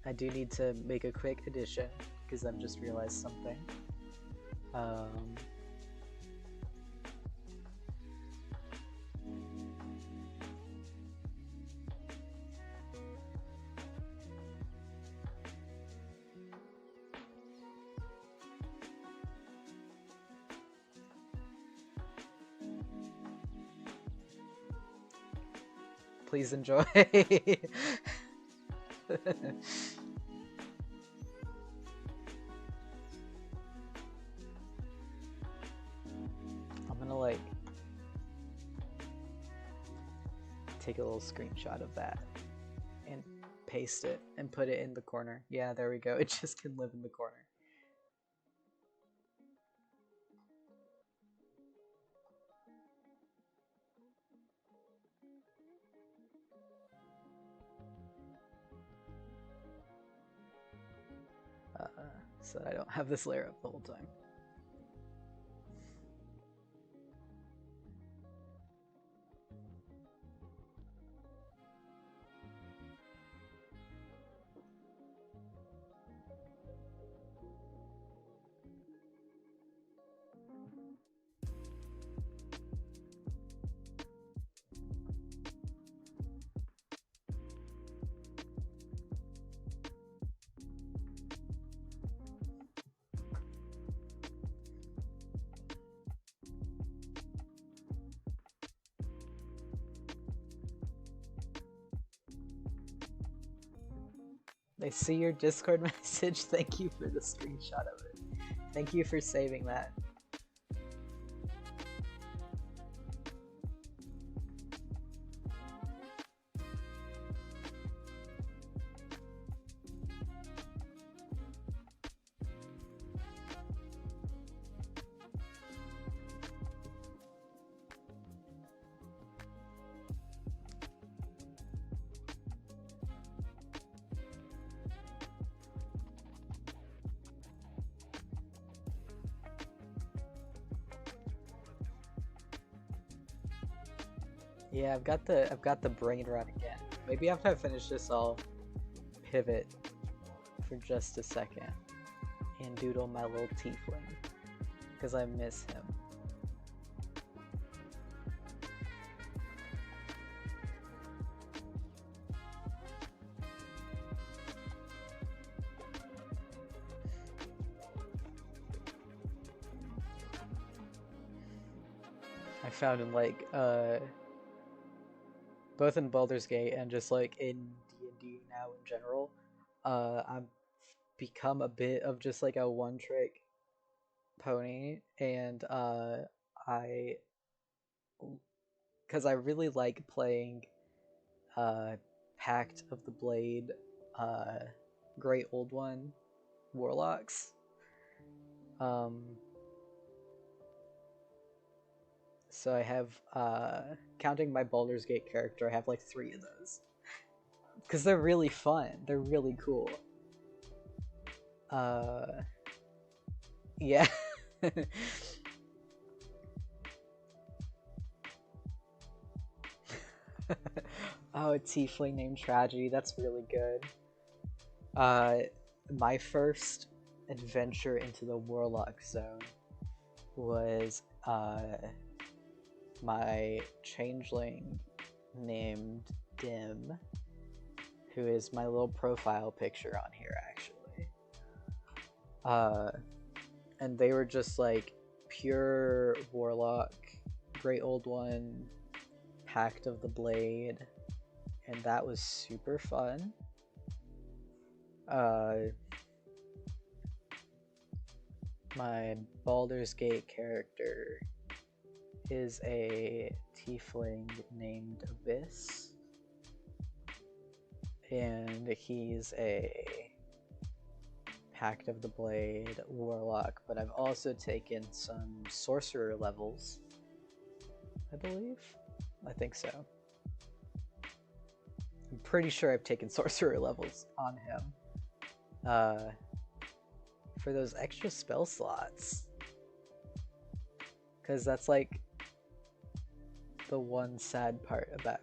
I do need to make a quick addition because I've just realized something. Please enjoy. I'm gonna like take a little screenshot of that and paste it and put it in the corner. Yeah, there we go. It just can live in the corner. So that I don't have this layer up the whole time. I see your Discord message. Thank you for the screenshot of it. Thank you for saving that. Yeah, I've got the brain rot again. Maybe after I finish this, I'll pivot for just a second and doodle my little tiefling because I miss him. I found in like both in Baldur's Gate and just like in D&D now in general, I've become a bit of just like a one-trick pony, and because I really like playing Pact of the Blade, Great Old One warlocks. So I have, counting my Baldur's Gate character, I have like 3 of those. Because they're really fun. They're really cool. Yeah. Oh, a tiefling named Tragedy. That's really good. My first adventure into the Warlock Zone was my changeling named Dim, who is my little profile picture on here actually. And they were just like pure Warlock, Great Old One, Pact of the Blade, and that was super fun. My Baldur's Gate character is a tiefling named Abyss, and he's a Pact of the Blade Warlock, but I've also taken some Sorcerer levels, I believe. I think so. I'm pretty sure I've taken Sorcerer levels on him. For those extra spell slots. Because that's like the one sad part about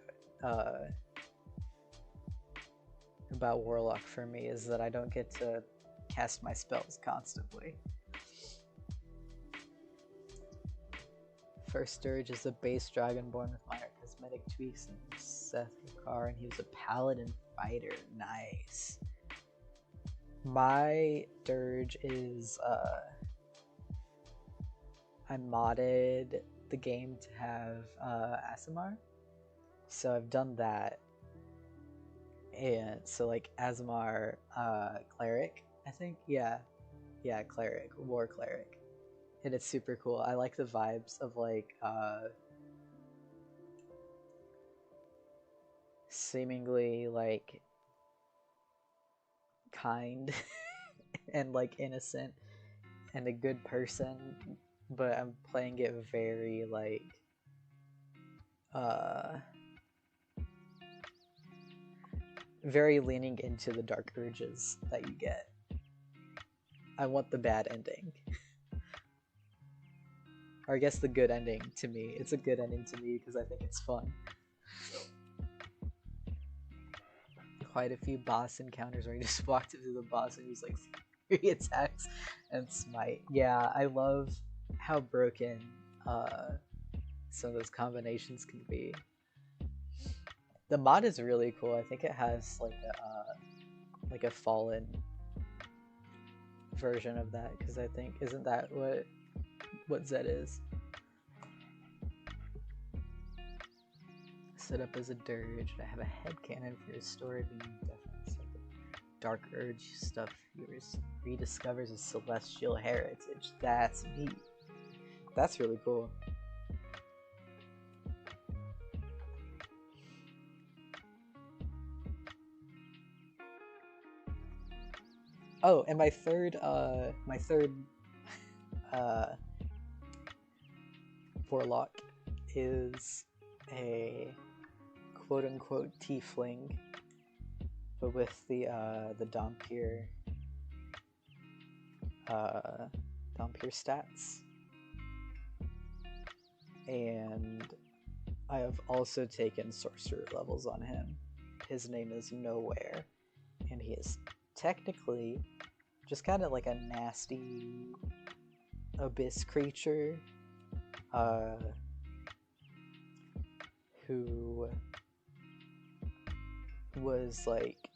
Warlock for me, is that I don't get to cast my spells constantly. First Dirge is a base dragonborn with minor cosmetic tweaks and Seth Rukar, and he was a paladin fighter. Nice. My Dirge is I modded the game to have Aasimar, so I've done that. And so like Aasimar cleric, I think. Yeah, cleric, war cleric, and it's super cool. I like the vibes of like seemingly like kind and like innocent and a good person, but I'm playing it very like very leaning into the dark urges that you get. I want the bad ending. Or I guess the good ending to me. It's a good ending to me because I think it's fun. Quite a few boss encounters where you just walked into the boss and he's like 3 attacks and smite. Yeah, I love how broken some of those combinations can be. The mod is really cool. I think it has like a fallen version of that, because I think, isn't that what Zed is? Set up as a dirge. I have a headcanon for his story being definitely dark urge stuff he rediscovers a celestial heritage. That's neat. That's really cool. Oh, and my third Warlock is a quote-unquote tiefling, but with the Dhampir stats. And I have also taken sorcerer levels on him. His name is Nowhere, and he is technically just kind of like a nasty abyss creature who was like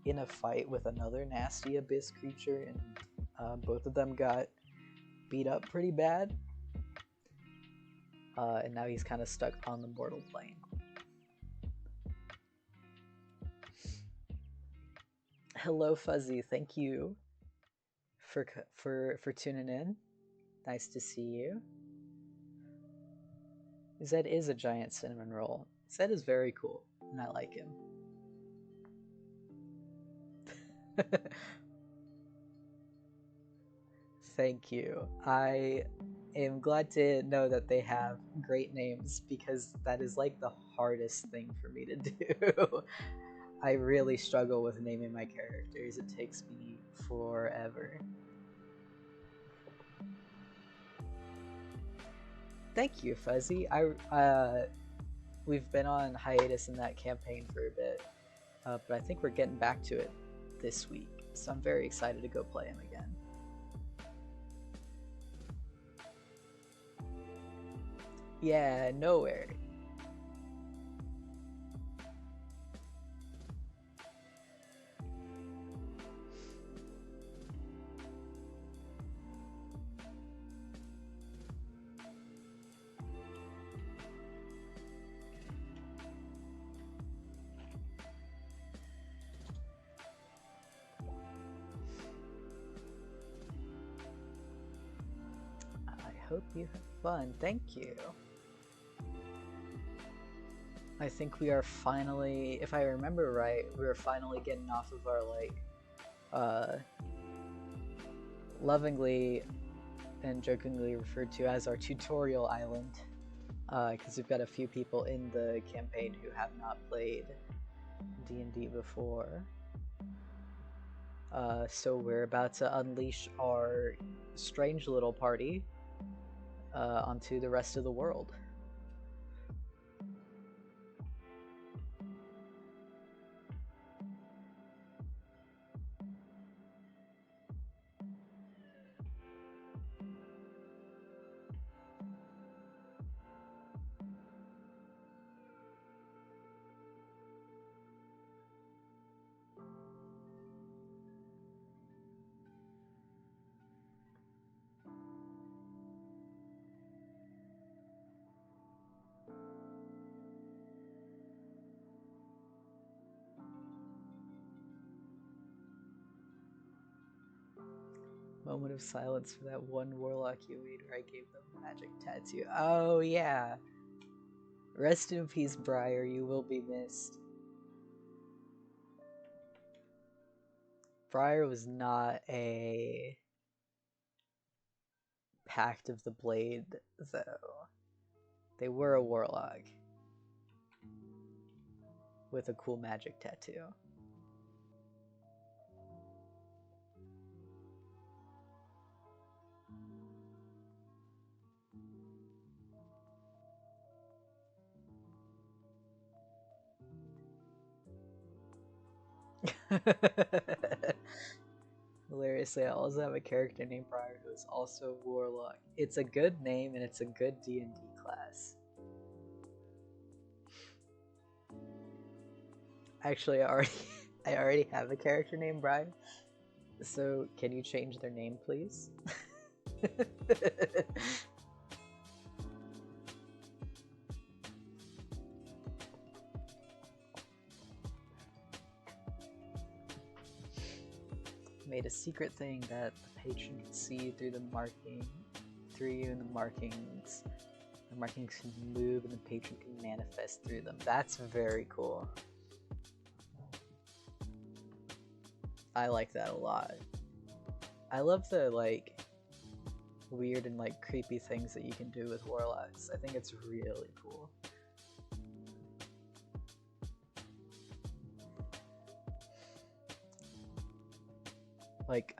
in a fight with another nasty abyss creature, and both of them got beat up pretty bad, and now he's kind of stuck on the mortal plane. Hello Fuzzy, thank you for tuning in. Nice to see you. Zed is a giant cinnamon roll. Zed is very cool, and I like him. Thank you. I am glad to know that they have great names, because that is like the hardest thing for me to do. I really struggle with naming my characters. It takes me forever. Thank you, Fuzzy. we've been on hiatus in that campaign for a bit, but I think we're getting back to it this week, so I'm very excited to go play him again. Yeah, nowhere. I hope you have fun. Thank you. I think we are finally, if I remember right, we are finally getting off of our, like, lovingly and jokingly referred to as our tutorial island, because we've got a few people in the campaign who have not played D&D before. So we're about to unleash our strange little party onto the rest of the world. Moment of silence for that one warlock you made where I gave them a magic tattoo. Oh yeah. Rest in peace, Briar. You will be missed. Briar was not a Pact of the Blade, though. They were a warlock with a cool magic tattoo. Hilariously, I also have a character named Briar who is also a warlock. It's a good name and it's a good D&D class. Actually, I already have a character named Briar. So, can you change their name, please? Made a secret thing that the patron can see through the marking, through you, and the markings. The markings can move, and the patron can manifest through them. That's very cool. I like that a lot. I love the, like, weird and, like, creepy things that you can do with warlocks. I think it's really cool. Like,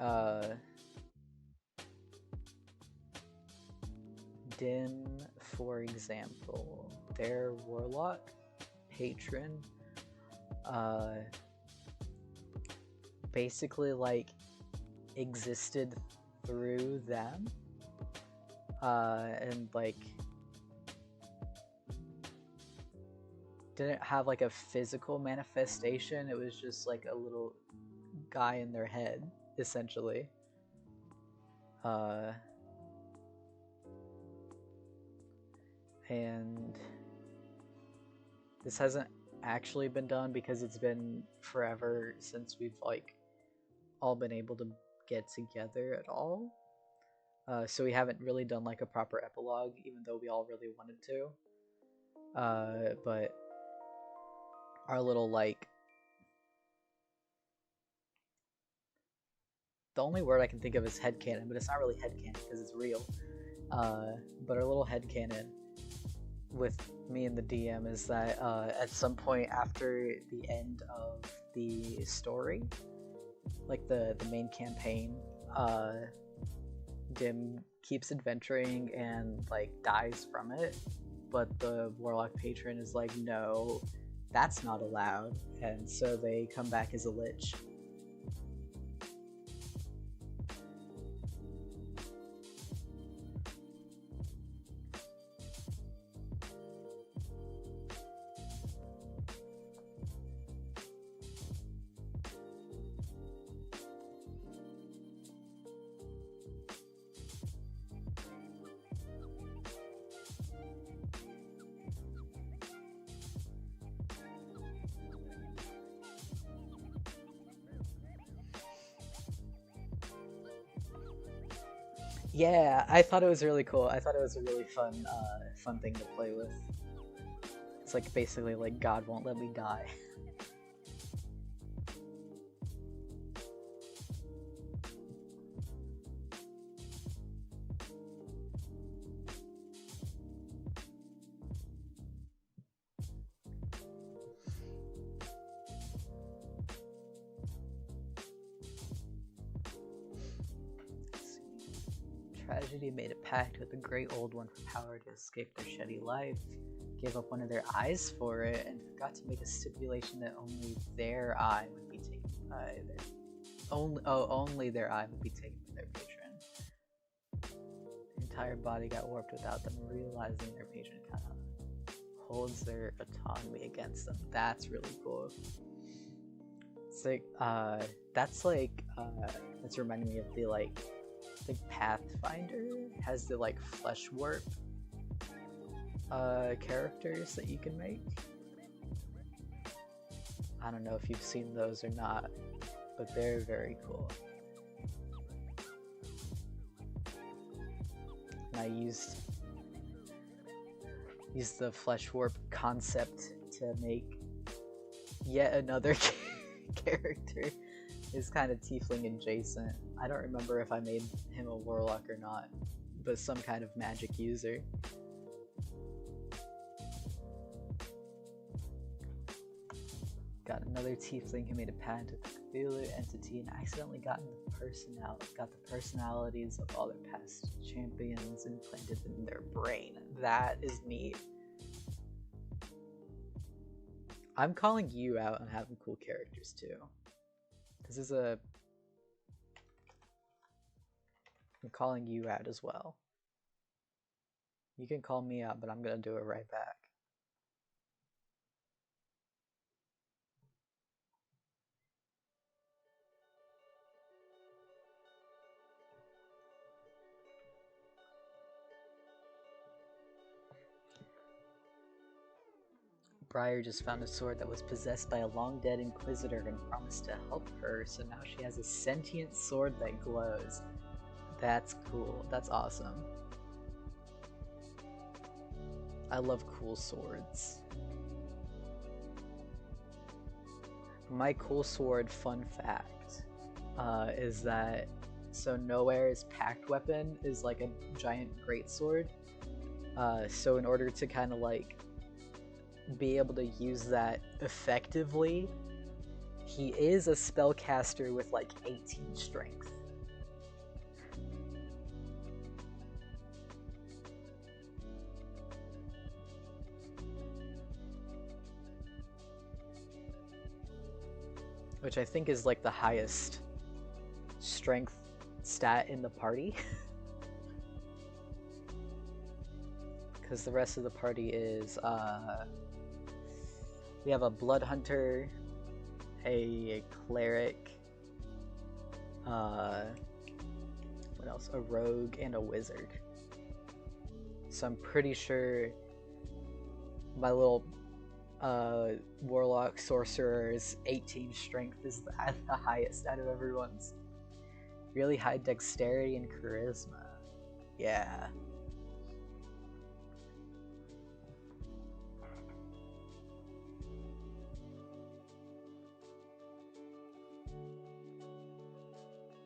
Dim, for example, their warlock patron, basically, like, existed through them, and, like, didn't have, like, a physical manifestation. It was just, like, a little guy in their head, essentially. And this hasn't actually been done because it's been forever since we've, like, all been able to get together at all. So we haven't really done, like, a proper epilogue, even though we all really wanted to. But our little, like, the only word I can think of is headcanon, but it's not really headcanon because it's real. But our little headcanon with me and the DM is that at some point after the end of the story, like the main campaign, Dim keeps adventuring and, like, dies from it, but the Warlock patron is like, no, that's not allowed, and so they come back as a Lich. Yeah, I thought it was really cool. I thought it was a really fun thing to play with. It's like basically like God won't let me die. Tragedy made a pact with the Great Old One for power to escape their shitty life, gave up one of their eyes for it, and forgot to make a stipulation that only their eye would be taken by their only their eye would be taken by their patron. The entire body got warped without them realizing their patron kind of holds their autonomy against them. That's really cool. It's like that's reminding me of the like Pathfinder has the like flesh warp characters that you can make. I don't know if you've seen those or not, but they're very cool. And I used the flesh warp concept to make yet another character. Is kind of tiefling adjacent. I don't remember if I made him a warlock or not, but some kind of magic user. Got another tiefling who made a pact with the Cthulhu entity and accidentally got the personalities of all their past champions implanted in their brain. That is neat. I'm calling you out on having cool characters too. I'm calling you out as well. You can call me out, but I'm gonna do it right back. Briar just found a sword that was possessed by a long-dead inquisitor and promised to help her, so now she has a sentient sword that glows. That's cool. That's awesome. I love cool swords. My cool sword fun fact is that so Nowhere's pact weapon is like a giant greatsword. So in order to kind of like be able to use that effectively, he is a spellcaster with like 18 strength. Which I think is like the highest strength stat in the party. Because the rest of the party is we have a blood hunter, a cleric, what else? A rogue and a wizard. So I'm pretty sure my little warlock sorcerer's 18 strength is the highest out of everyone's. Really high dexterity and charisma. Yeah.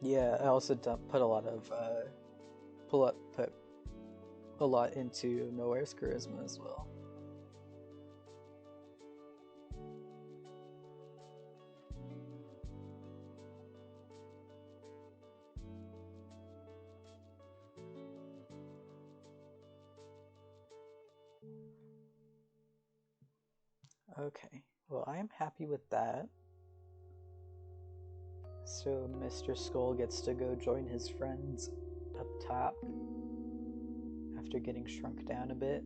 Yeah, I also put a lot of put a lot into Nowhere's charisma as well. Okay, well, I am happy with that. So Mr. Skull gets to go join his friends up top after getting shrunk down a bit.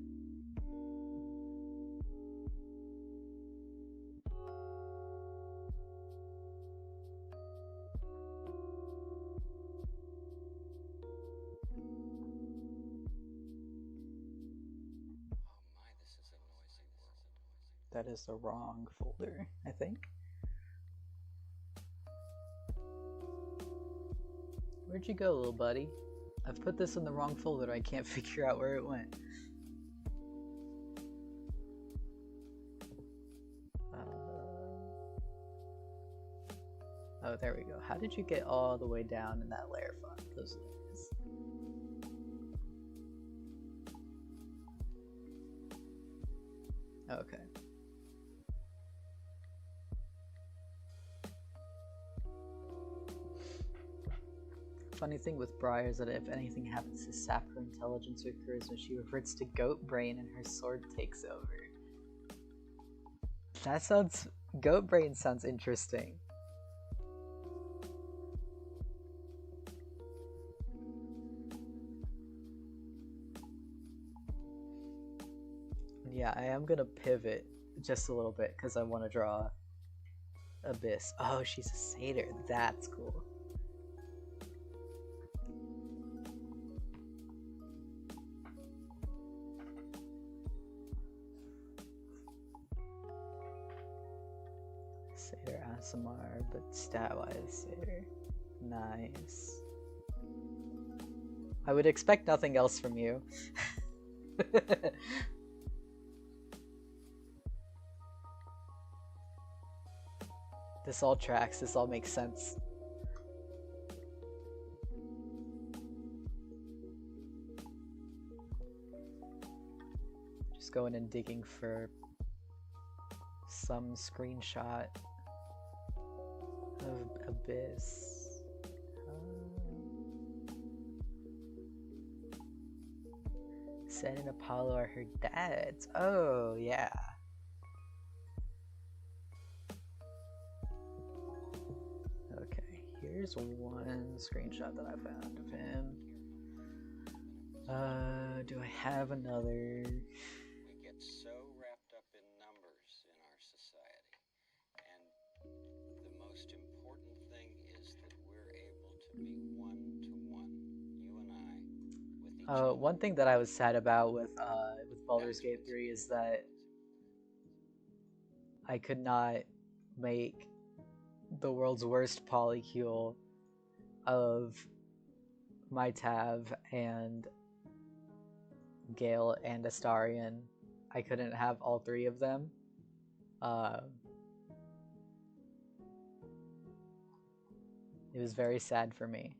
That is the wrong folder, I think. Where'd you go, little buddy? I've put this in the wrong folder. I can't figure out where it went. Oh, there we go. How did you get all the way down in that layer file? Those layers. Okay. Funny thing with Briar is that if anything happens to sap her intelligence or charisma, she reverts to goat brain and her sword takes over. That sounds... Goat brain sounds interesting. Yeah, I am gonna pivot just a little bit because I want to draw Abyss. Oh, she's a satyr. That's cool. Satyr Asimar, but stat-wise satyr. Nice. I would expect nothing else from you. This all tracks, this all makes sense. Just going and digging for some screenshot of Abyss. Sen and Apollo are her dads. Oh, yeah. Okay, here's one screenshot that I found of him. Do I have another? We get so wrapped up in numbers in our society, and the most important thing is that we're able to be one-to-one, you and I, with each other. One thing that I was sad about with Baldur's Gate 3 is that I could not make the world's worst polycule of Mytav and Gale and Astarion. I couldn't have all three of them. It was very sad for me.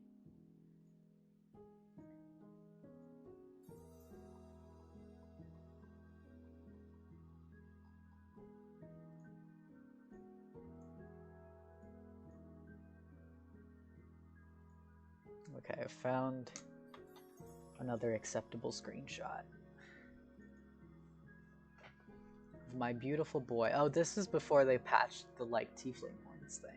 Okay, I found another acceptable screenshot of my beautiful boy. Oh, this is before they patched the like tiefling horns thing.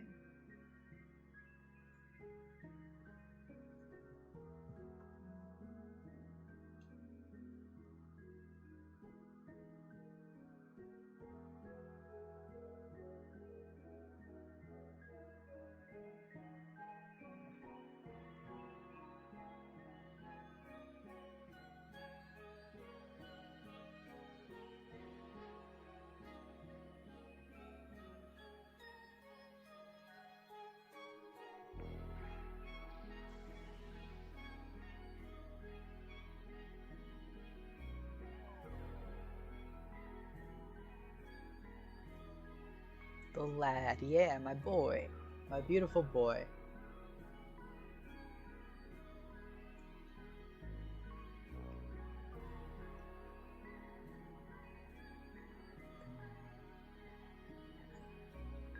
The lad, yeah, my boy. My beautiful boy.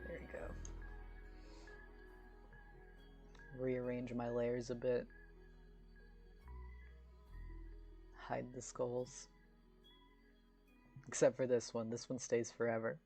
There you go. Rearrange my layers a bit. Hide the skulls. Except for this one. This one stays forever.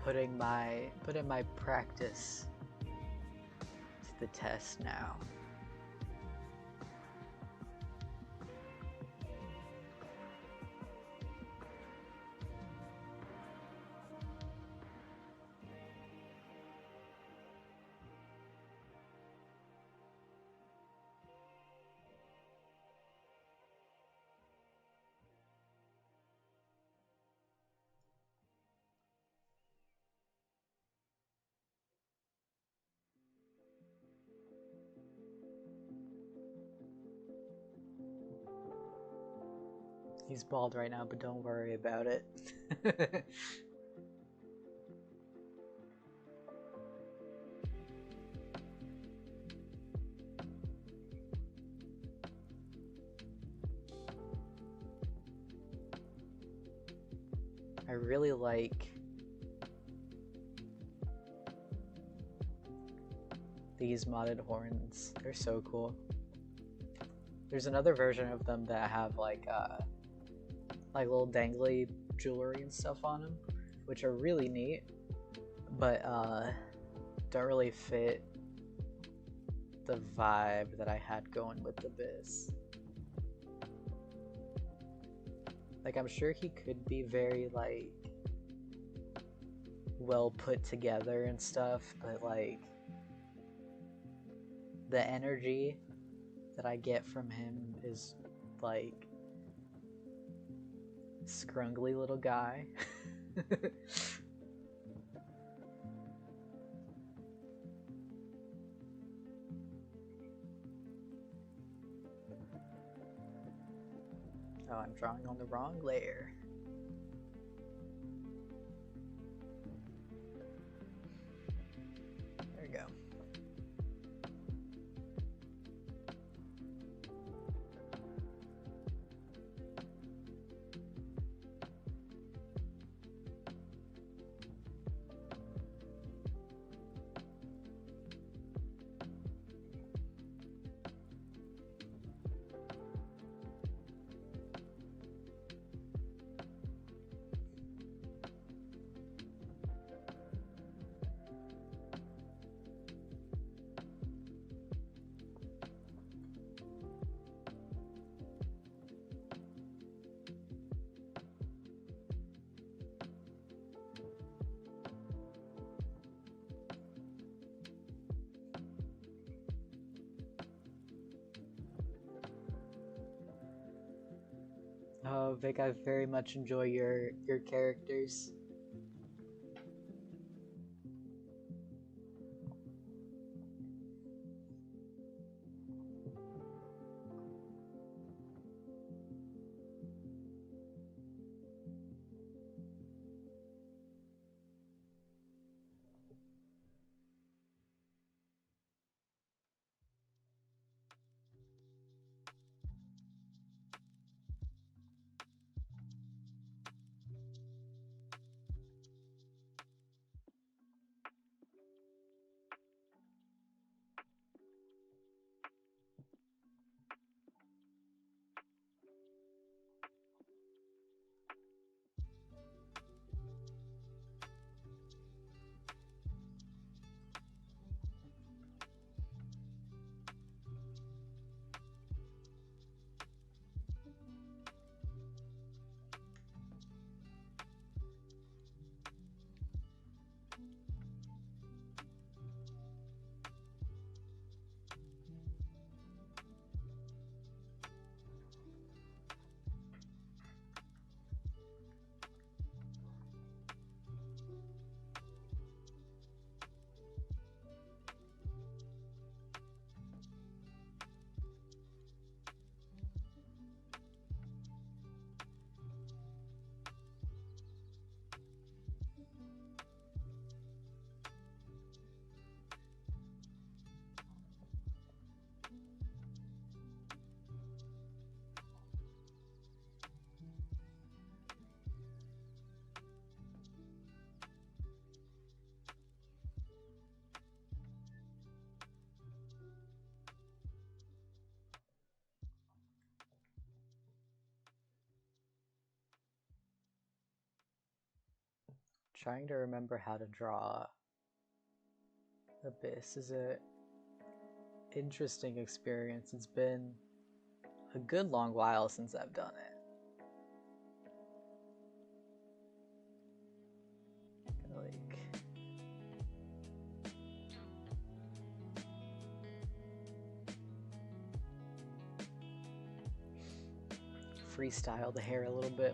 putting my practice to the test now. He's bald right now, but don't worry about it. I really like these modded horns. They're so cool. There's another version of them that have like little dangly jewelry and stuff on them, which are really neat, but don't really fit the vibe that I had going with the Biz. Like, I'm sure he could be very like well put together and stuff, but like the energy that I get from him is like scrungly little guy. Oh, I'm drawing on the wrong layer. There we go. Oh, Vic, I very much enjoy your characters. Trying to remember how to draw Abyss is a interesting experience. It's been a good long while since I've done it. Like, freestyle the hair a little bit.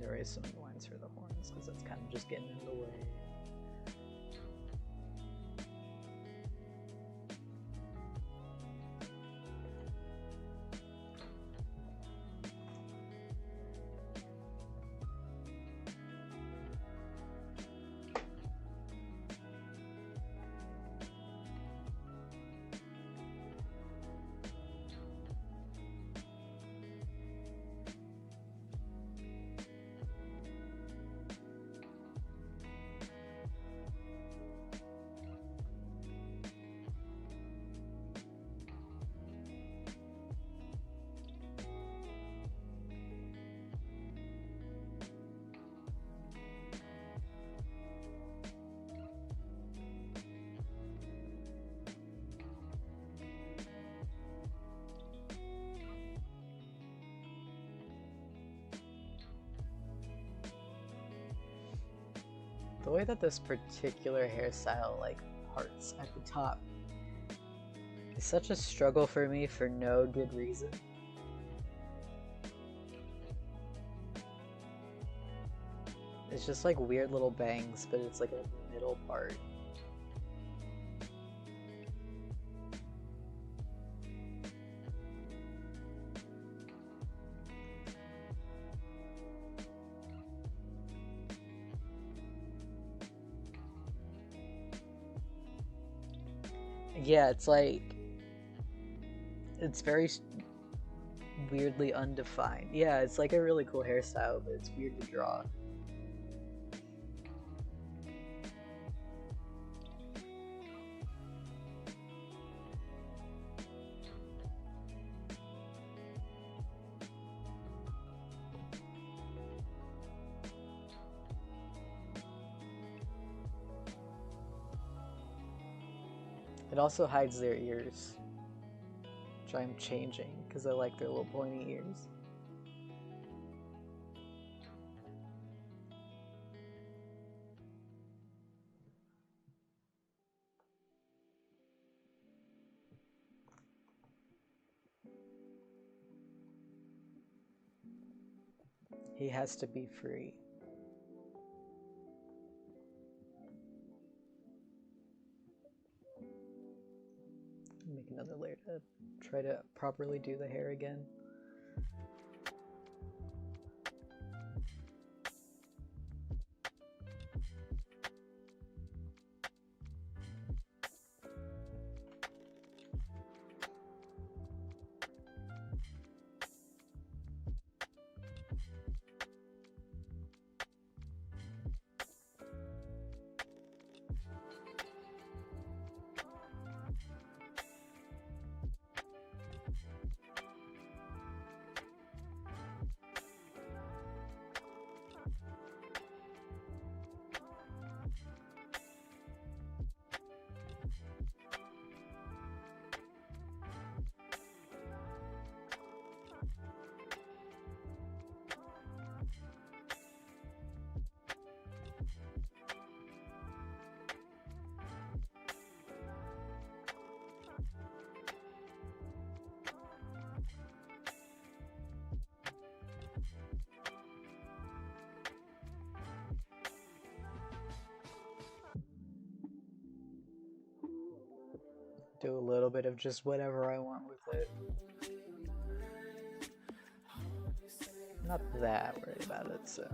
Erase some lines for the horns because that's kind of just getting in the way. The way that this particular hairstyle like parts at the top is such a struggle for me for no good reason. It's just like weird little bangs, but it's like a middle part. Yeah, it's like, it's very weirdly undefined. Yeah, it's like a really cool hairstyle, but it's weird to draw. It also hides their ears, which I'm changing because I like their little pointy ears. He has to be free. Make another layer to try to properly do the hair again. Do a little bit of just whatever I want with it. I'm not that worried about it, so.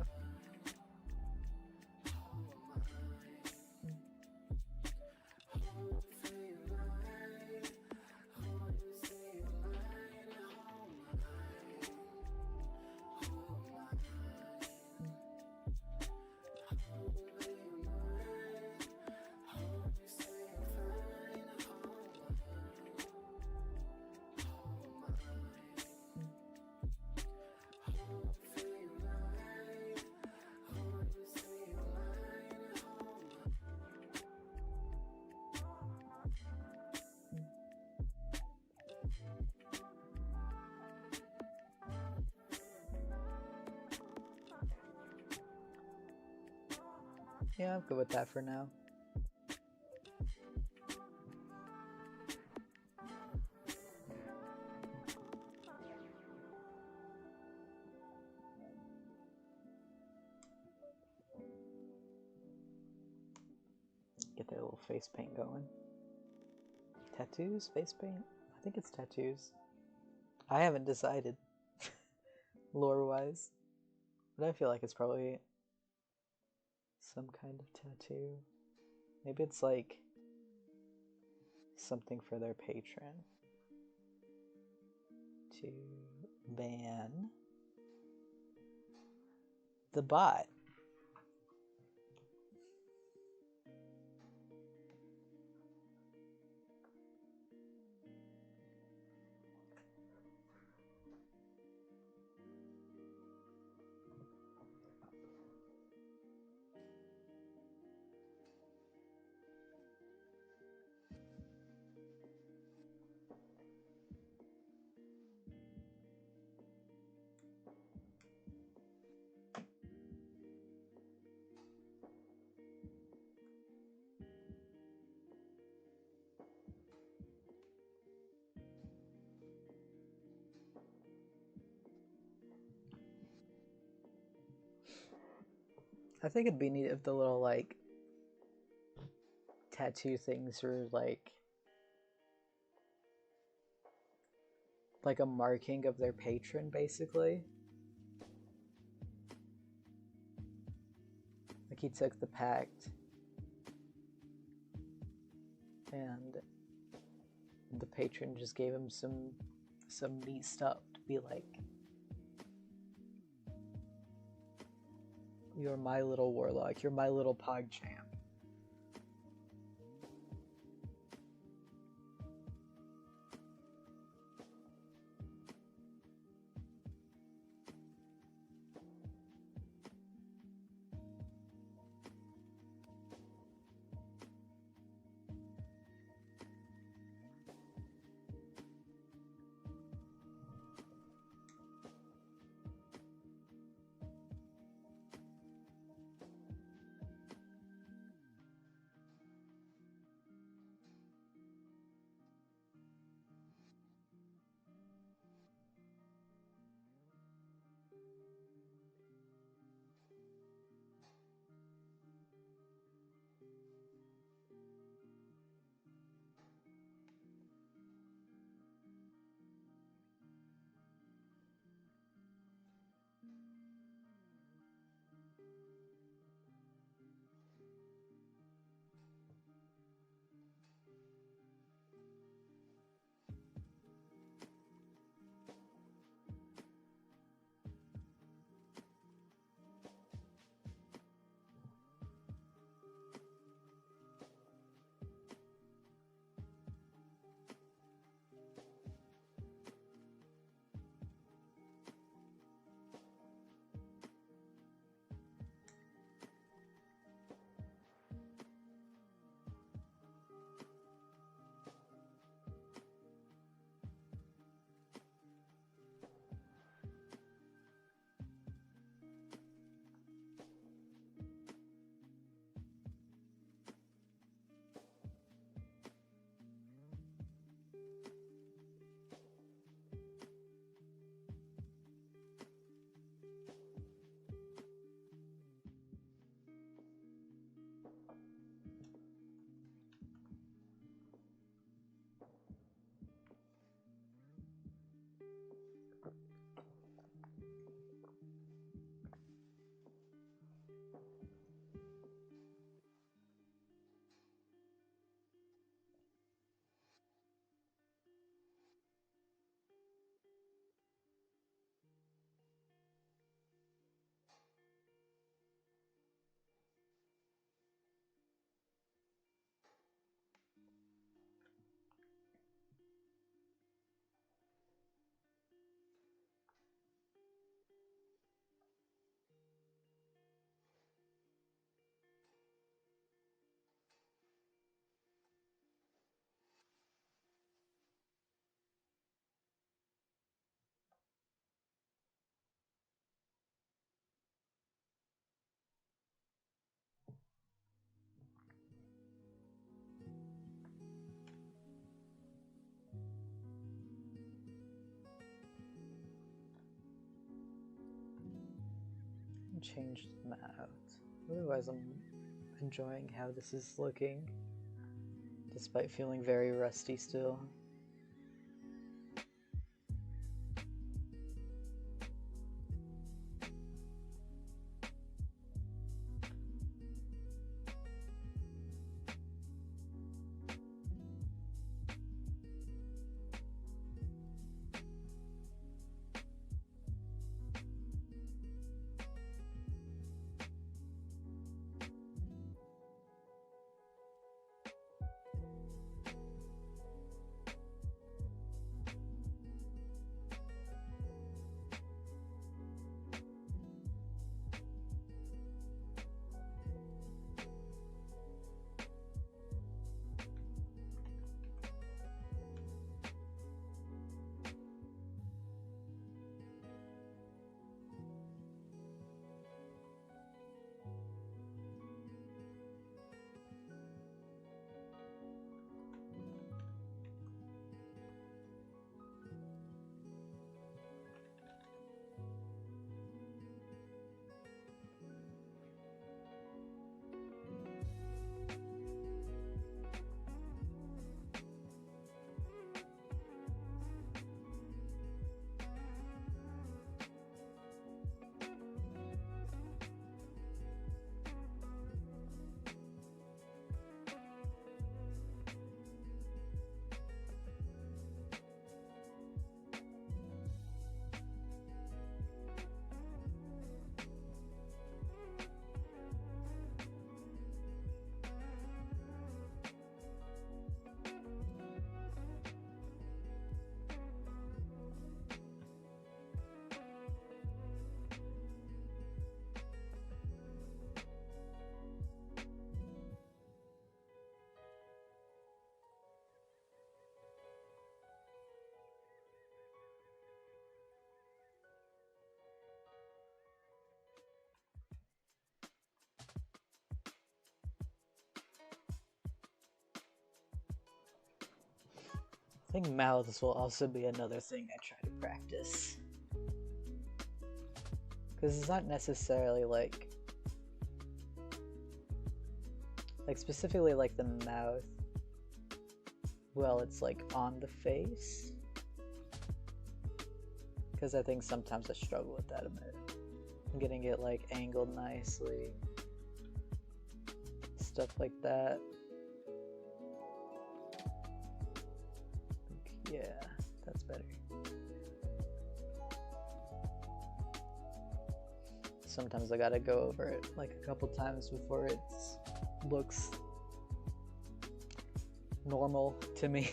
Yeah, I'm good with that for now. Get their little face paint going. Tattoos? Face paint? I think it's tattoos. I haven't decided, lore-wise. But I feel like it's probably some kind of tattoo. Maybe it's like something for their patron. To ban the bot. I think it'd be neat if the little like tattoo things were like a marking of their patron, basically. Like he took the pact and the patron just gave him some neat stuff to be like, you're my little warlock, you're my little PogChamp. change them out. Otherwise, I'm enjoying how this is looking, despite feeling very rusty still. I think mouths will also be another thing I try to practice. Because it's not necessarily like specifically like the mouth, well, it's like on the face. Because I think sometimes I struggle with that a bit. Getting it like angled nicely. Stuff like that. Yeah, that's better. Sometimes I gotta go over it like a couple times before it looks normal to me.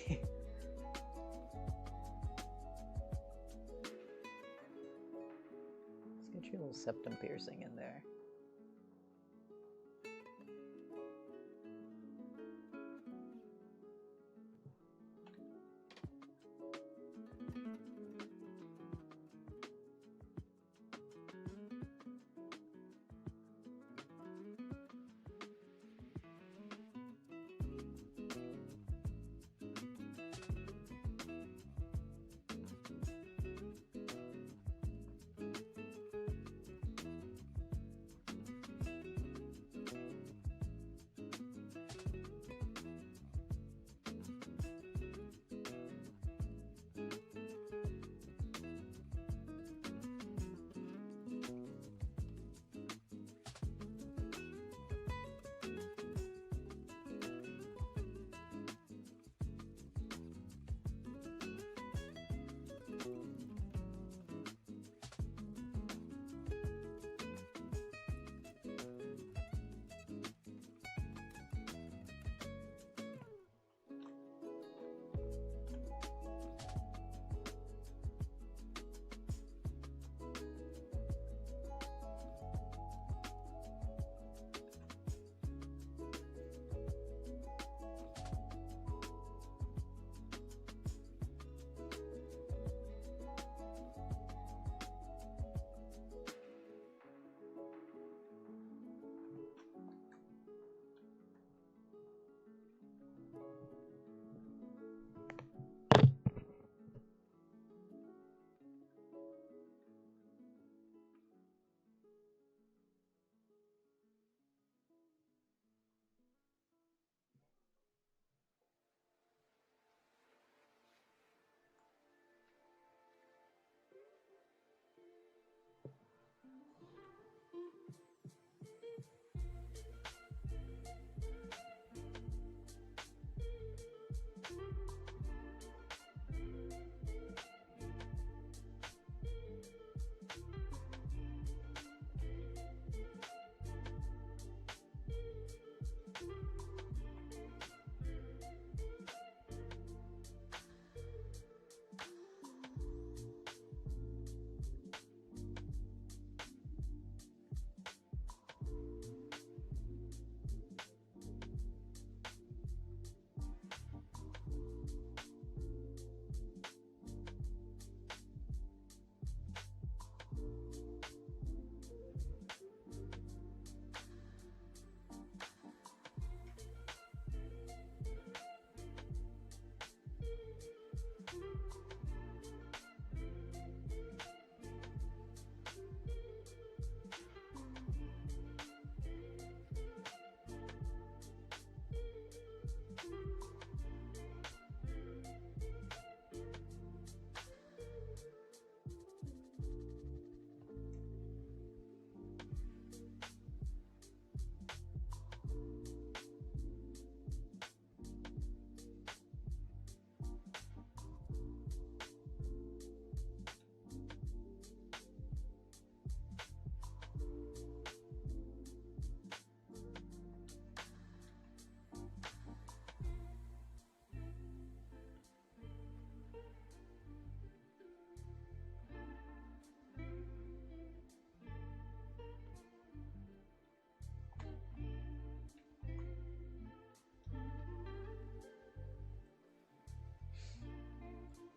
Let's get your little septum piercing in there.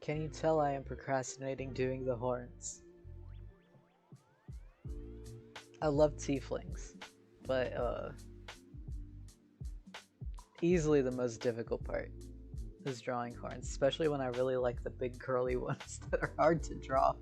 Can you tell I am procrastinating doing the horns? I love tieflings, but easily the most difficult part is drawing horns, especially when I really like the big curly ones that are hard to draw.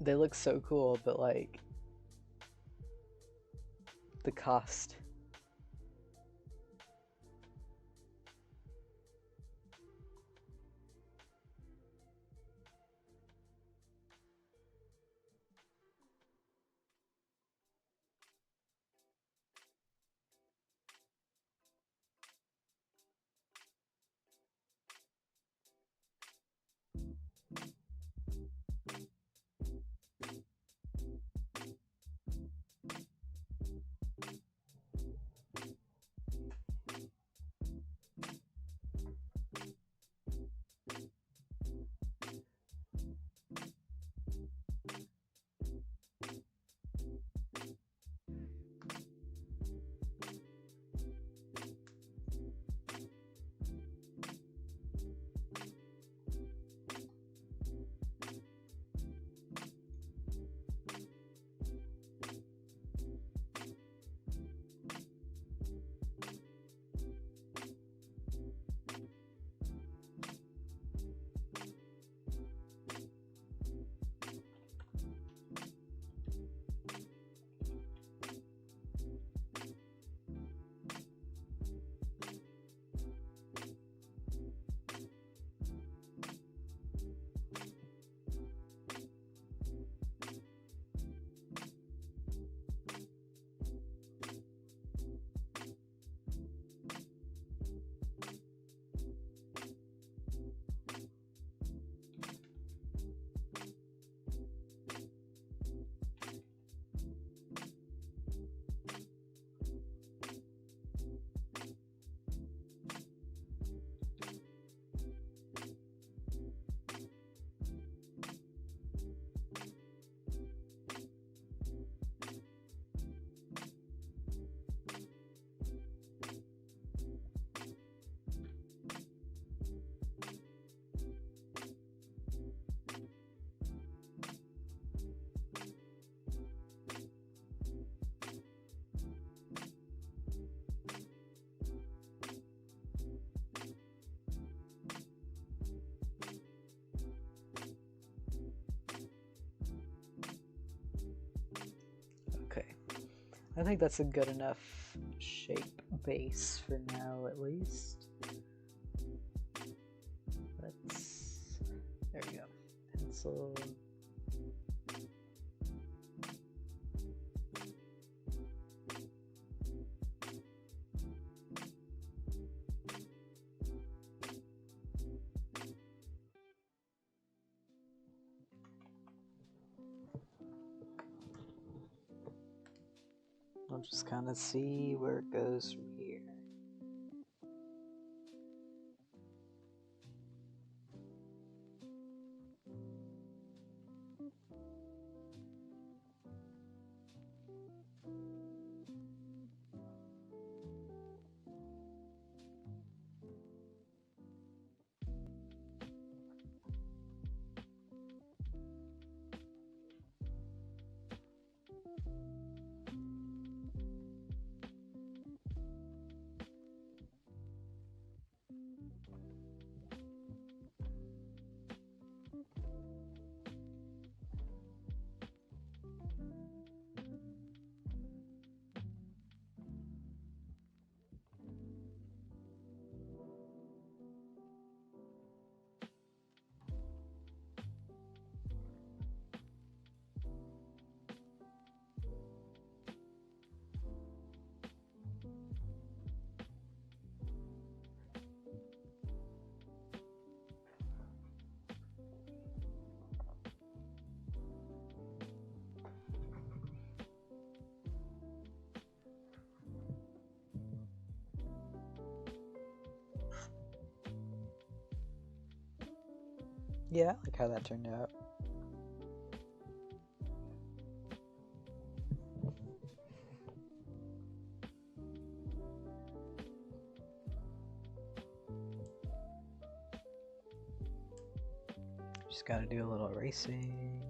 They look so cool, but like the cost. Okay. I think that's a good enough shape base for now, at least. There we go. Pencil. I'll just kind of see where it goes from here. Yeah, I like how that turned out. Just gotta do a little erasing.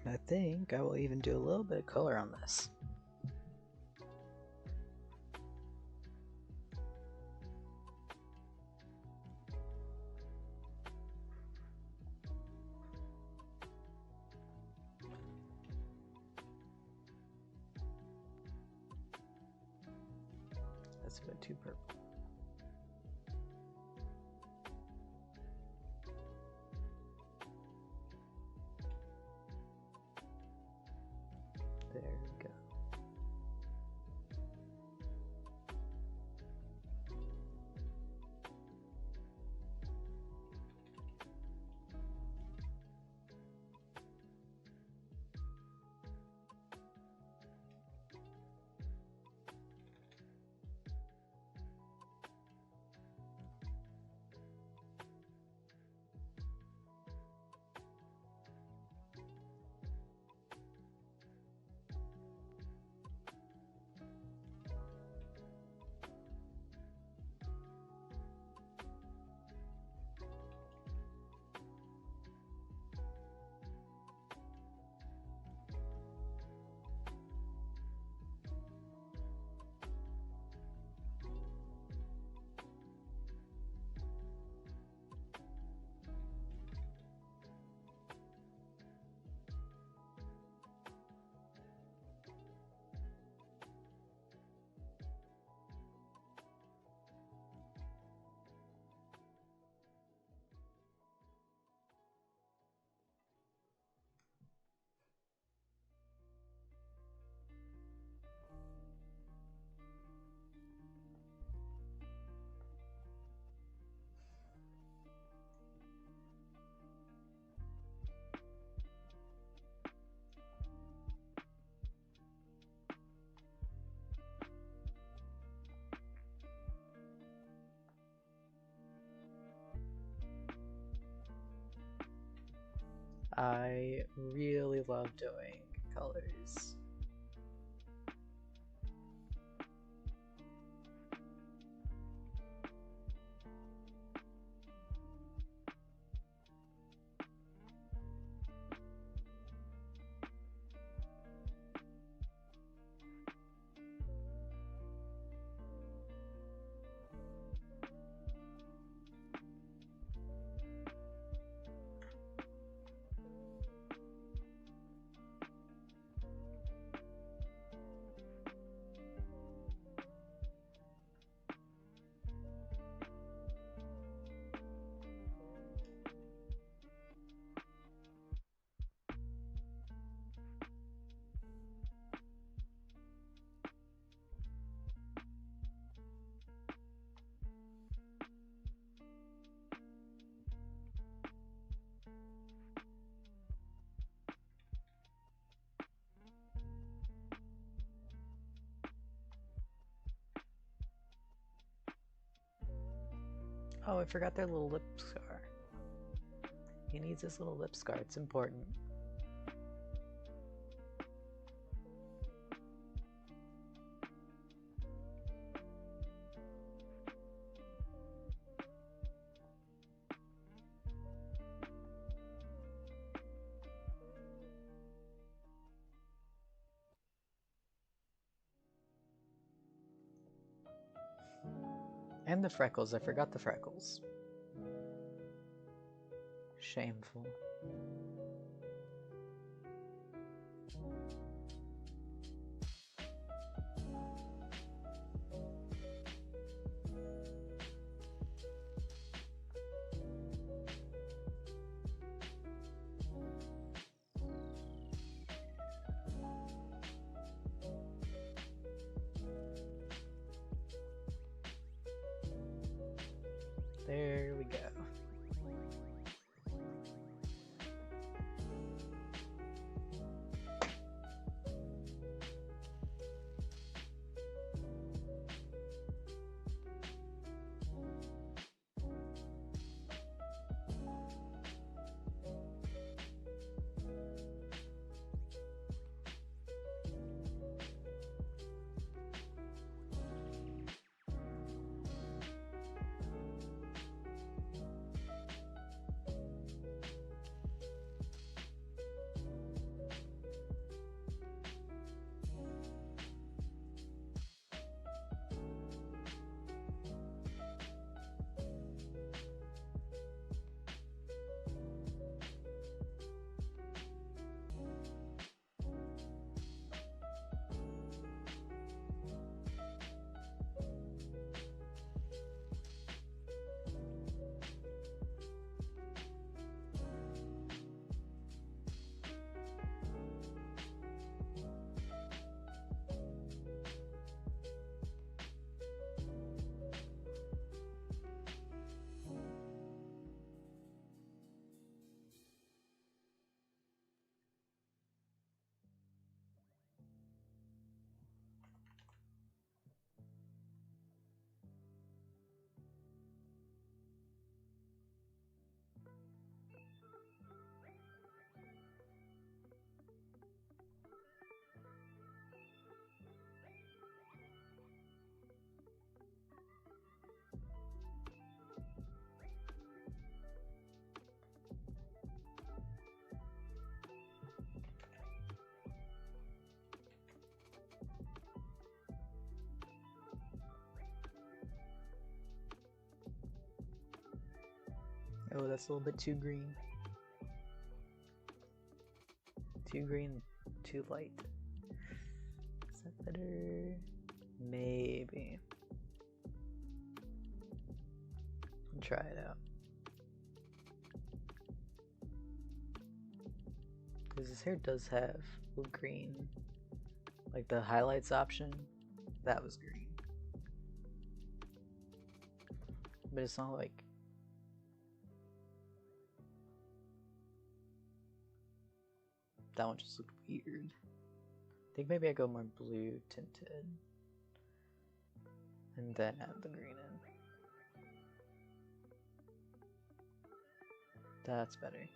I think I will even do a little bit of color on this. That's a bit too purple. There we go. I really love doing colors. Oh, I forgot their little lip scar. He needs his little lip scar. It's important. And the freckles. I forgot the freckles. Shameful. There we go. Oh, that's a little bit too green. Too green, too light. Is that better? Maybe. I'll try it out. Because his hair does have a little green. Like the highlights option, that was green. But it's not like... That one just looked weird. I think maybe I go more blue tinted. And then add the green in. That's better.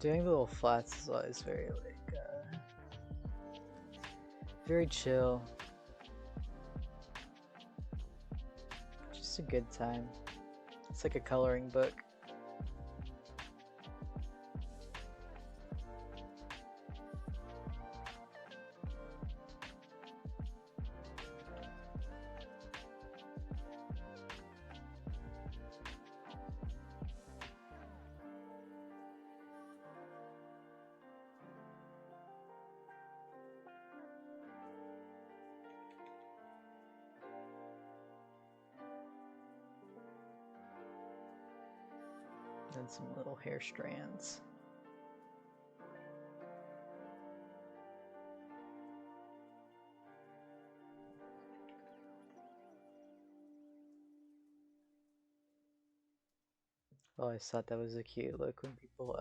Doing the little flats is always very like very chill. Just a good time. It's like a coloring book. And some little hair strands. I always thought that was a cute look when people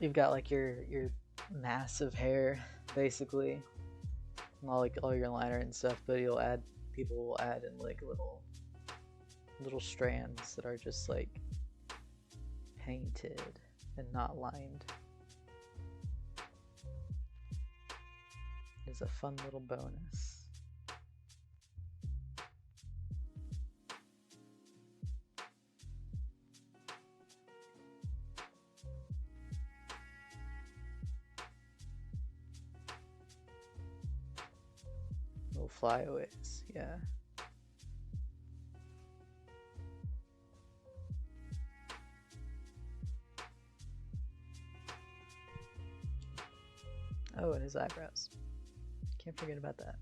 you've got like your massive hair basically, and all your liner and stuff, but people will add in like little strands that are just like painted and not lined. It's a fun little bonus. Little flyaways, yeah. Oh, and his eyebrows. Can't forget about that.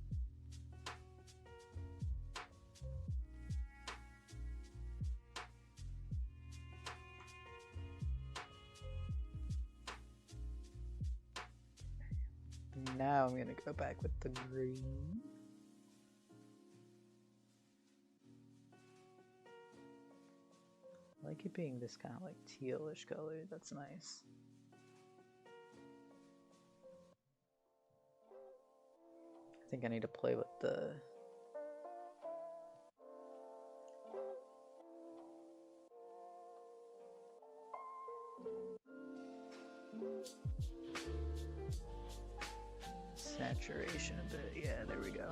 Now I'm gonna go back with the green. I like it being this kind of like tealish color. That's nice. I think I need to play with the saturation a bit. Yeah, there we go.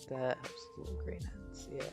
That helps the little green heads, yeah.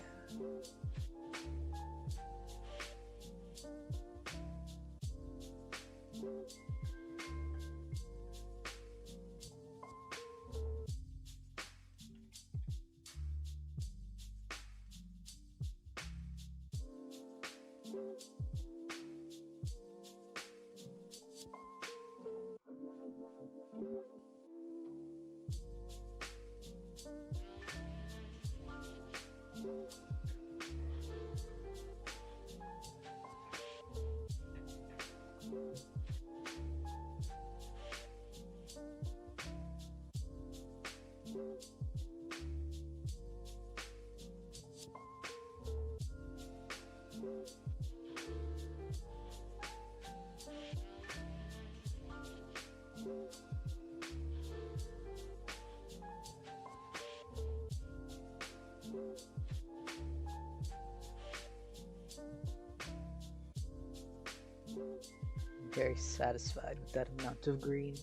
I'm very satisfied with that amount of green.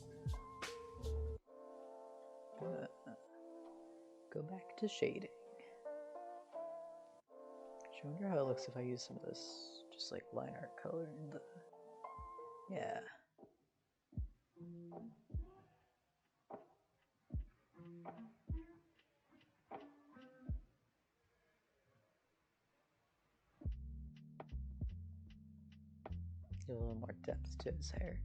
Go back to shading. I wonder how it looks if I use some of this just like line art color in the, yeah. Give a little more depth to his hair.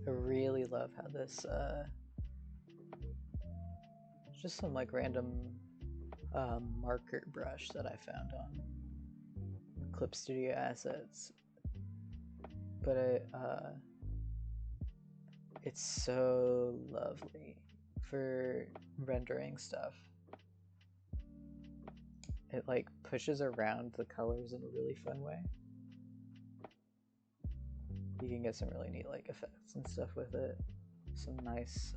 I really love how this, just some like random marker brush that I found on Clip Studio Assets, but it's so lovely for rendering stuff. It like pushes around the colors in a really fun way. You can get some really neat like effects and stuff with it. Some nice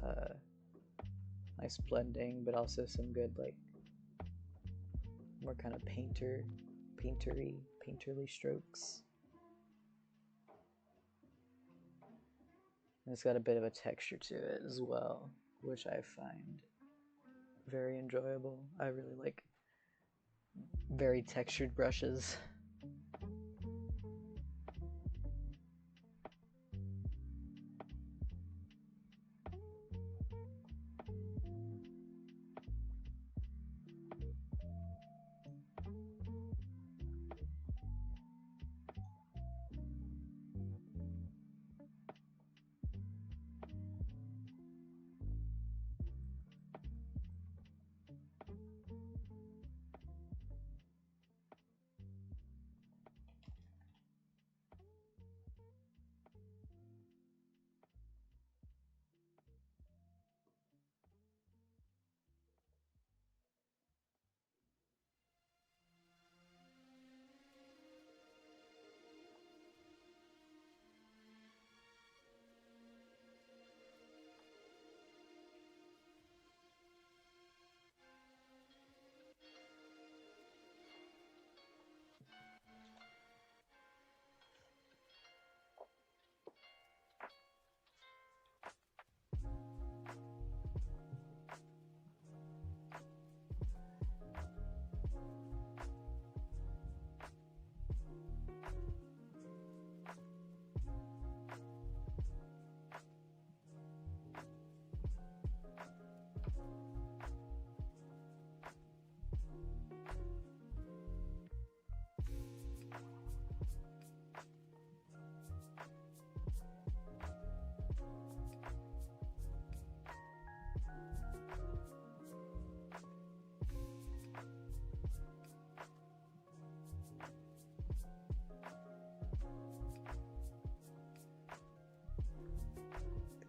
nice blending, but also some good like more kind of painterly strokes. And it's got a bit of a texture to it as well, which I find very enjoyable. I really like very textured brushes.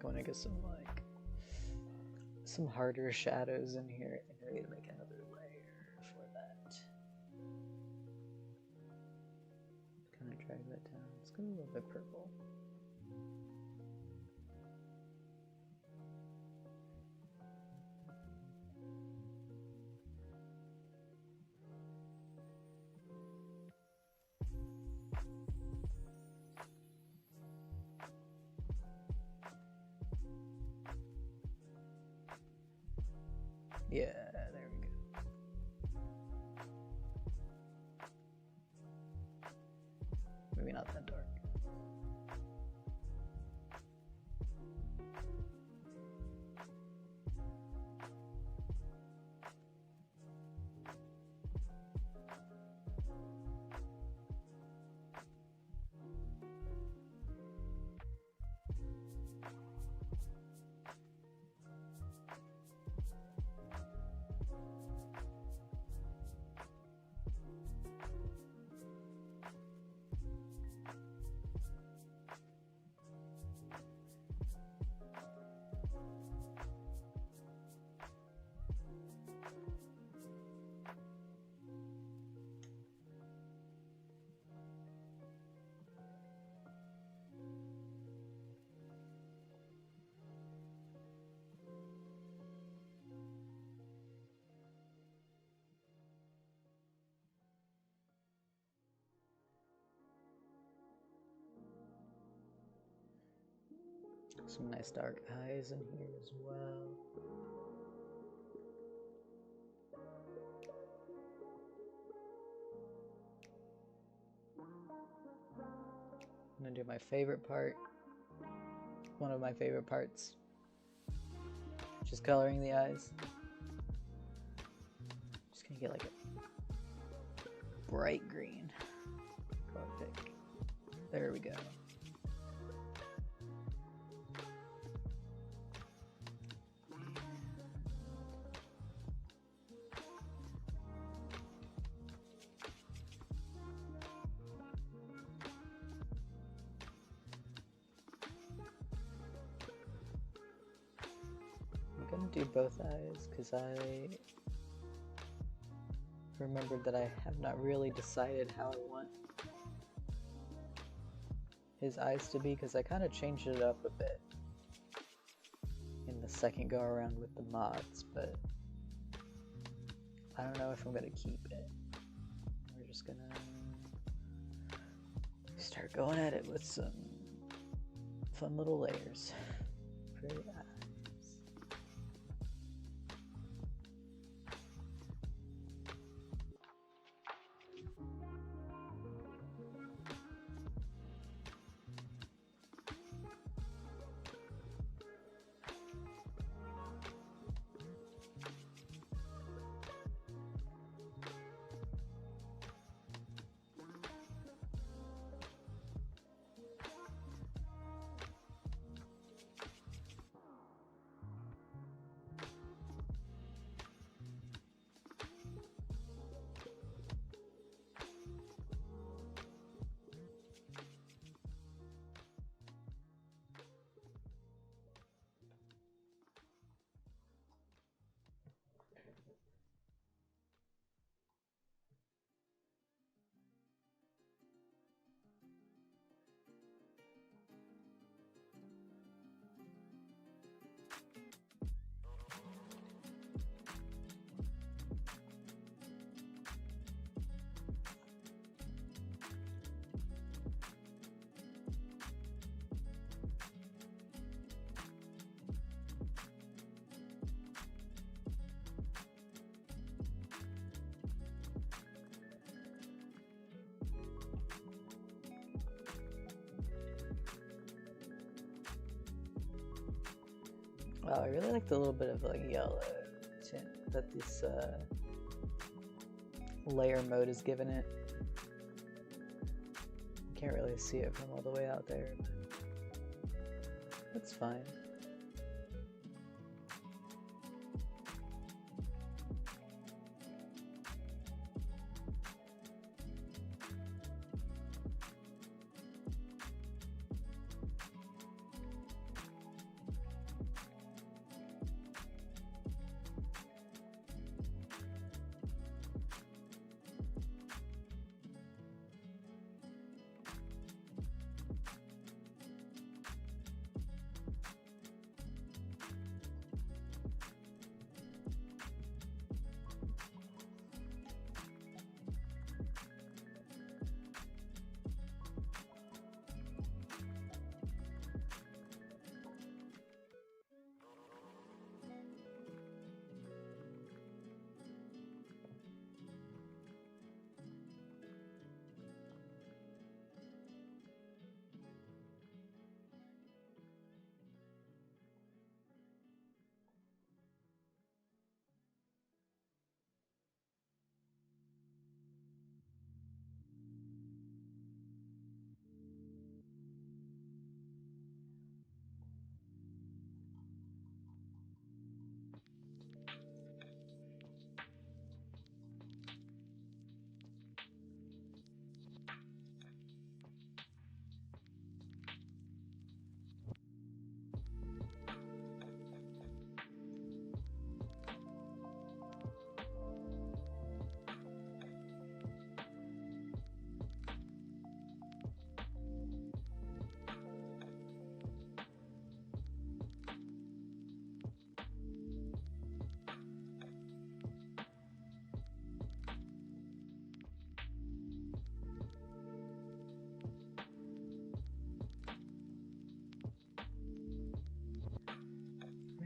Going to get some like some harder shadows in here, and I need to make another layer for that. Kind of drag that down. Let's go a little bit purple. Yeah, there we go. Maybe not that dark. Some nice dark eyes in here as well. I'm gonna do my favorite part. One of my favorite parts. Just coloring the eyes. Just gonna get like a bright green. Perfect. There we go. do both eyes because I remembered that I have not really decided how I want his eyes to be, because I kind of changed it up a bit in the second go around with the mods, but I don't know if I'm gonna keep it. We're just gonna start going at it with some fun little layers for the eyes. Wow, I really like the little bit of like yellow tint that this layer mode is giving it. You can't really see it from all the way out there, but that's fine.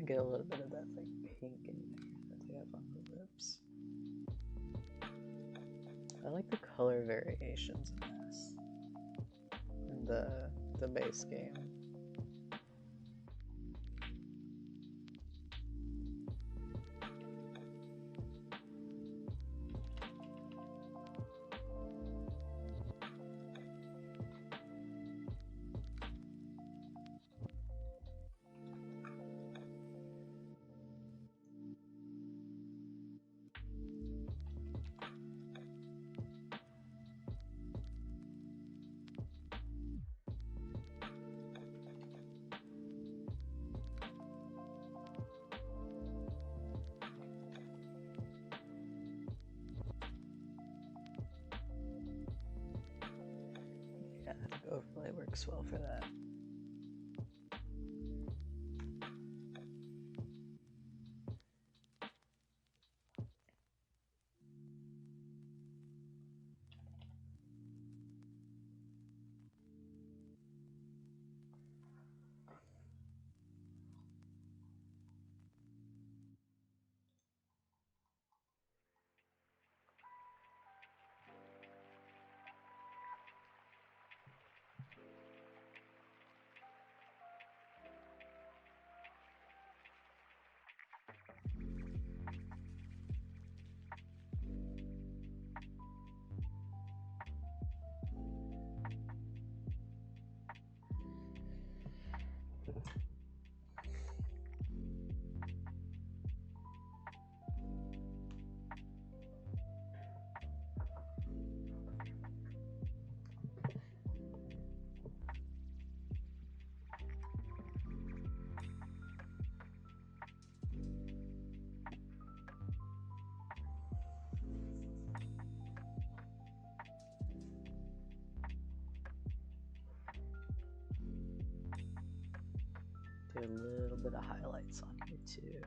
Get a little bit of that like pink in there that they have on the lips. I like the color variations in this, in the base game. works well for that. Do a little bit of highlights on here too.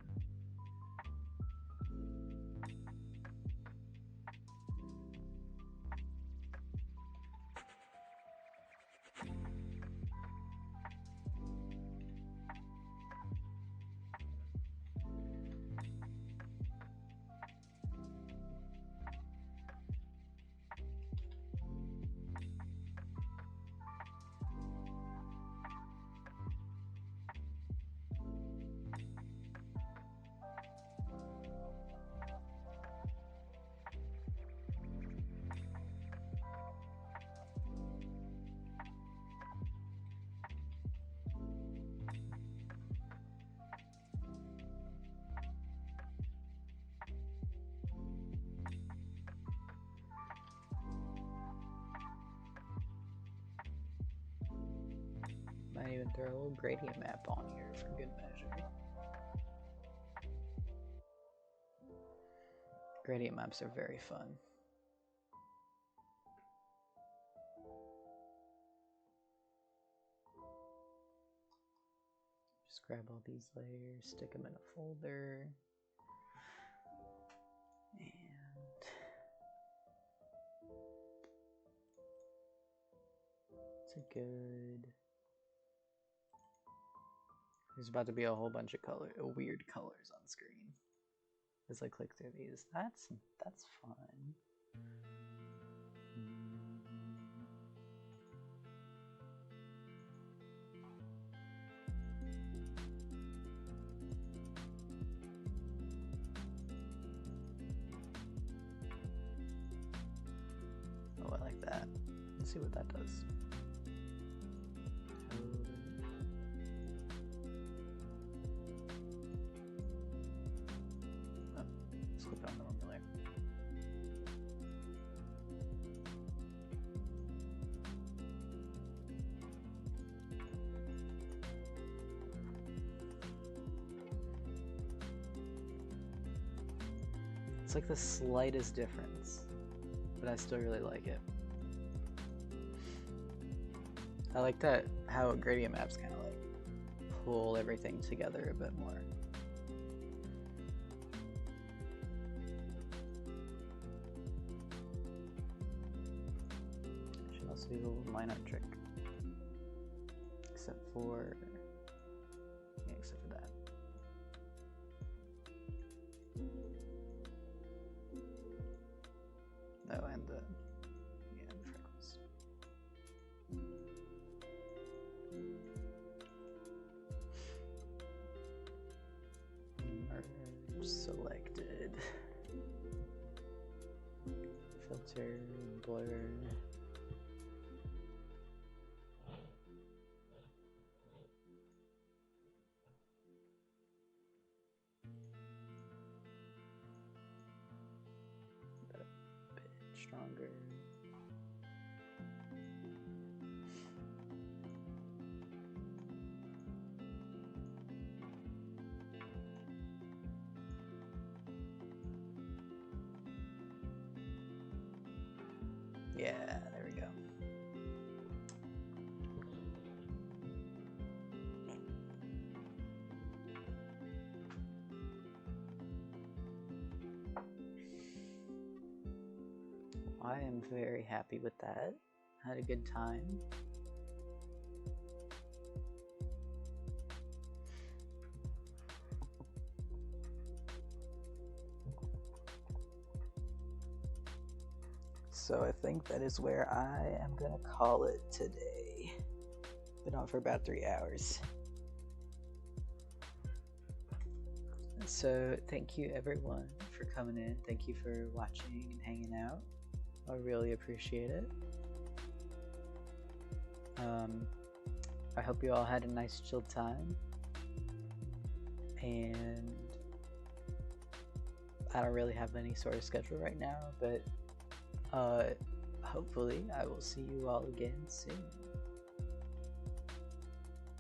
Might even throw a little gradient map on here for good measure. Gradient maps are very fun. Just grab all these layers, stick them in a folder, and it's a good. There's about to be a whole bunch of weird colors on screen as I click through these. That's fun. Oh, I like that. Let's see what that does. It's like the slightest difference, but I still really like it. I like that how gradient maps kind of like pull everything together a bit more. Should also be a little line art trick, except for that. Oh, and the freckles. Merge selected. Filter, blur. Stronger. Yeah, there we go. I am very happy with that. Had a good time. So I think that is where I am gonna call it today. Been on for about 3 hours. So thank you everyone for coming in. Thank you for watching and hanging out. I really appreciate it. I hope you all had a nice chill time. And I don't really have any sort of schedule right now, but hopefully I will see you all again soon.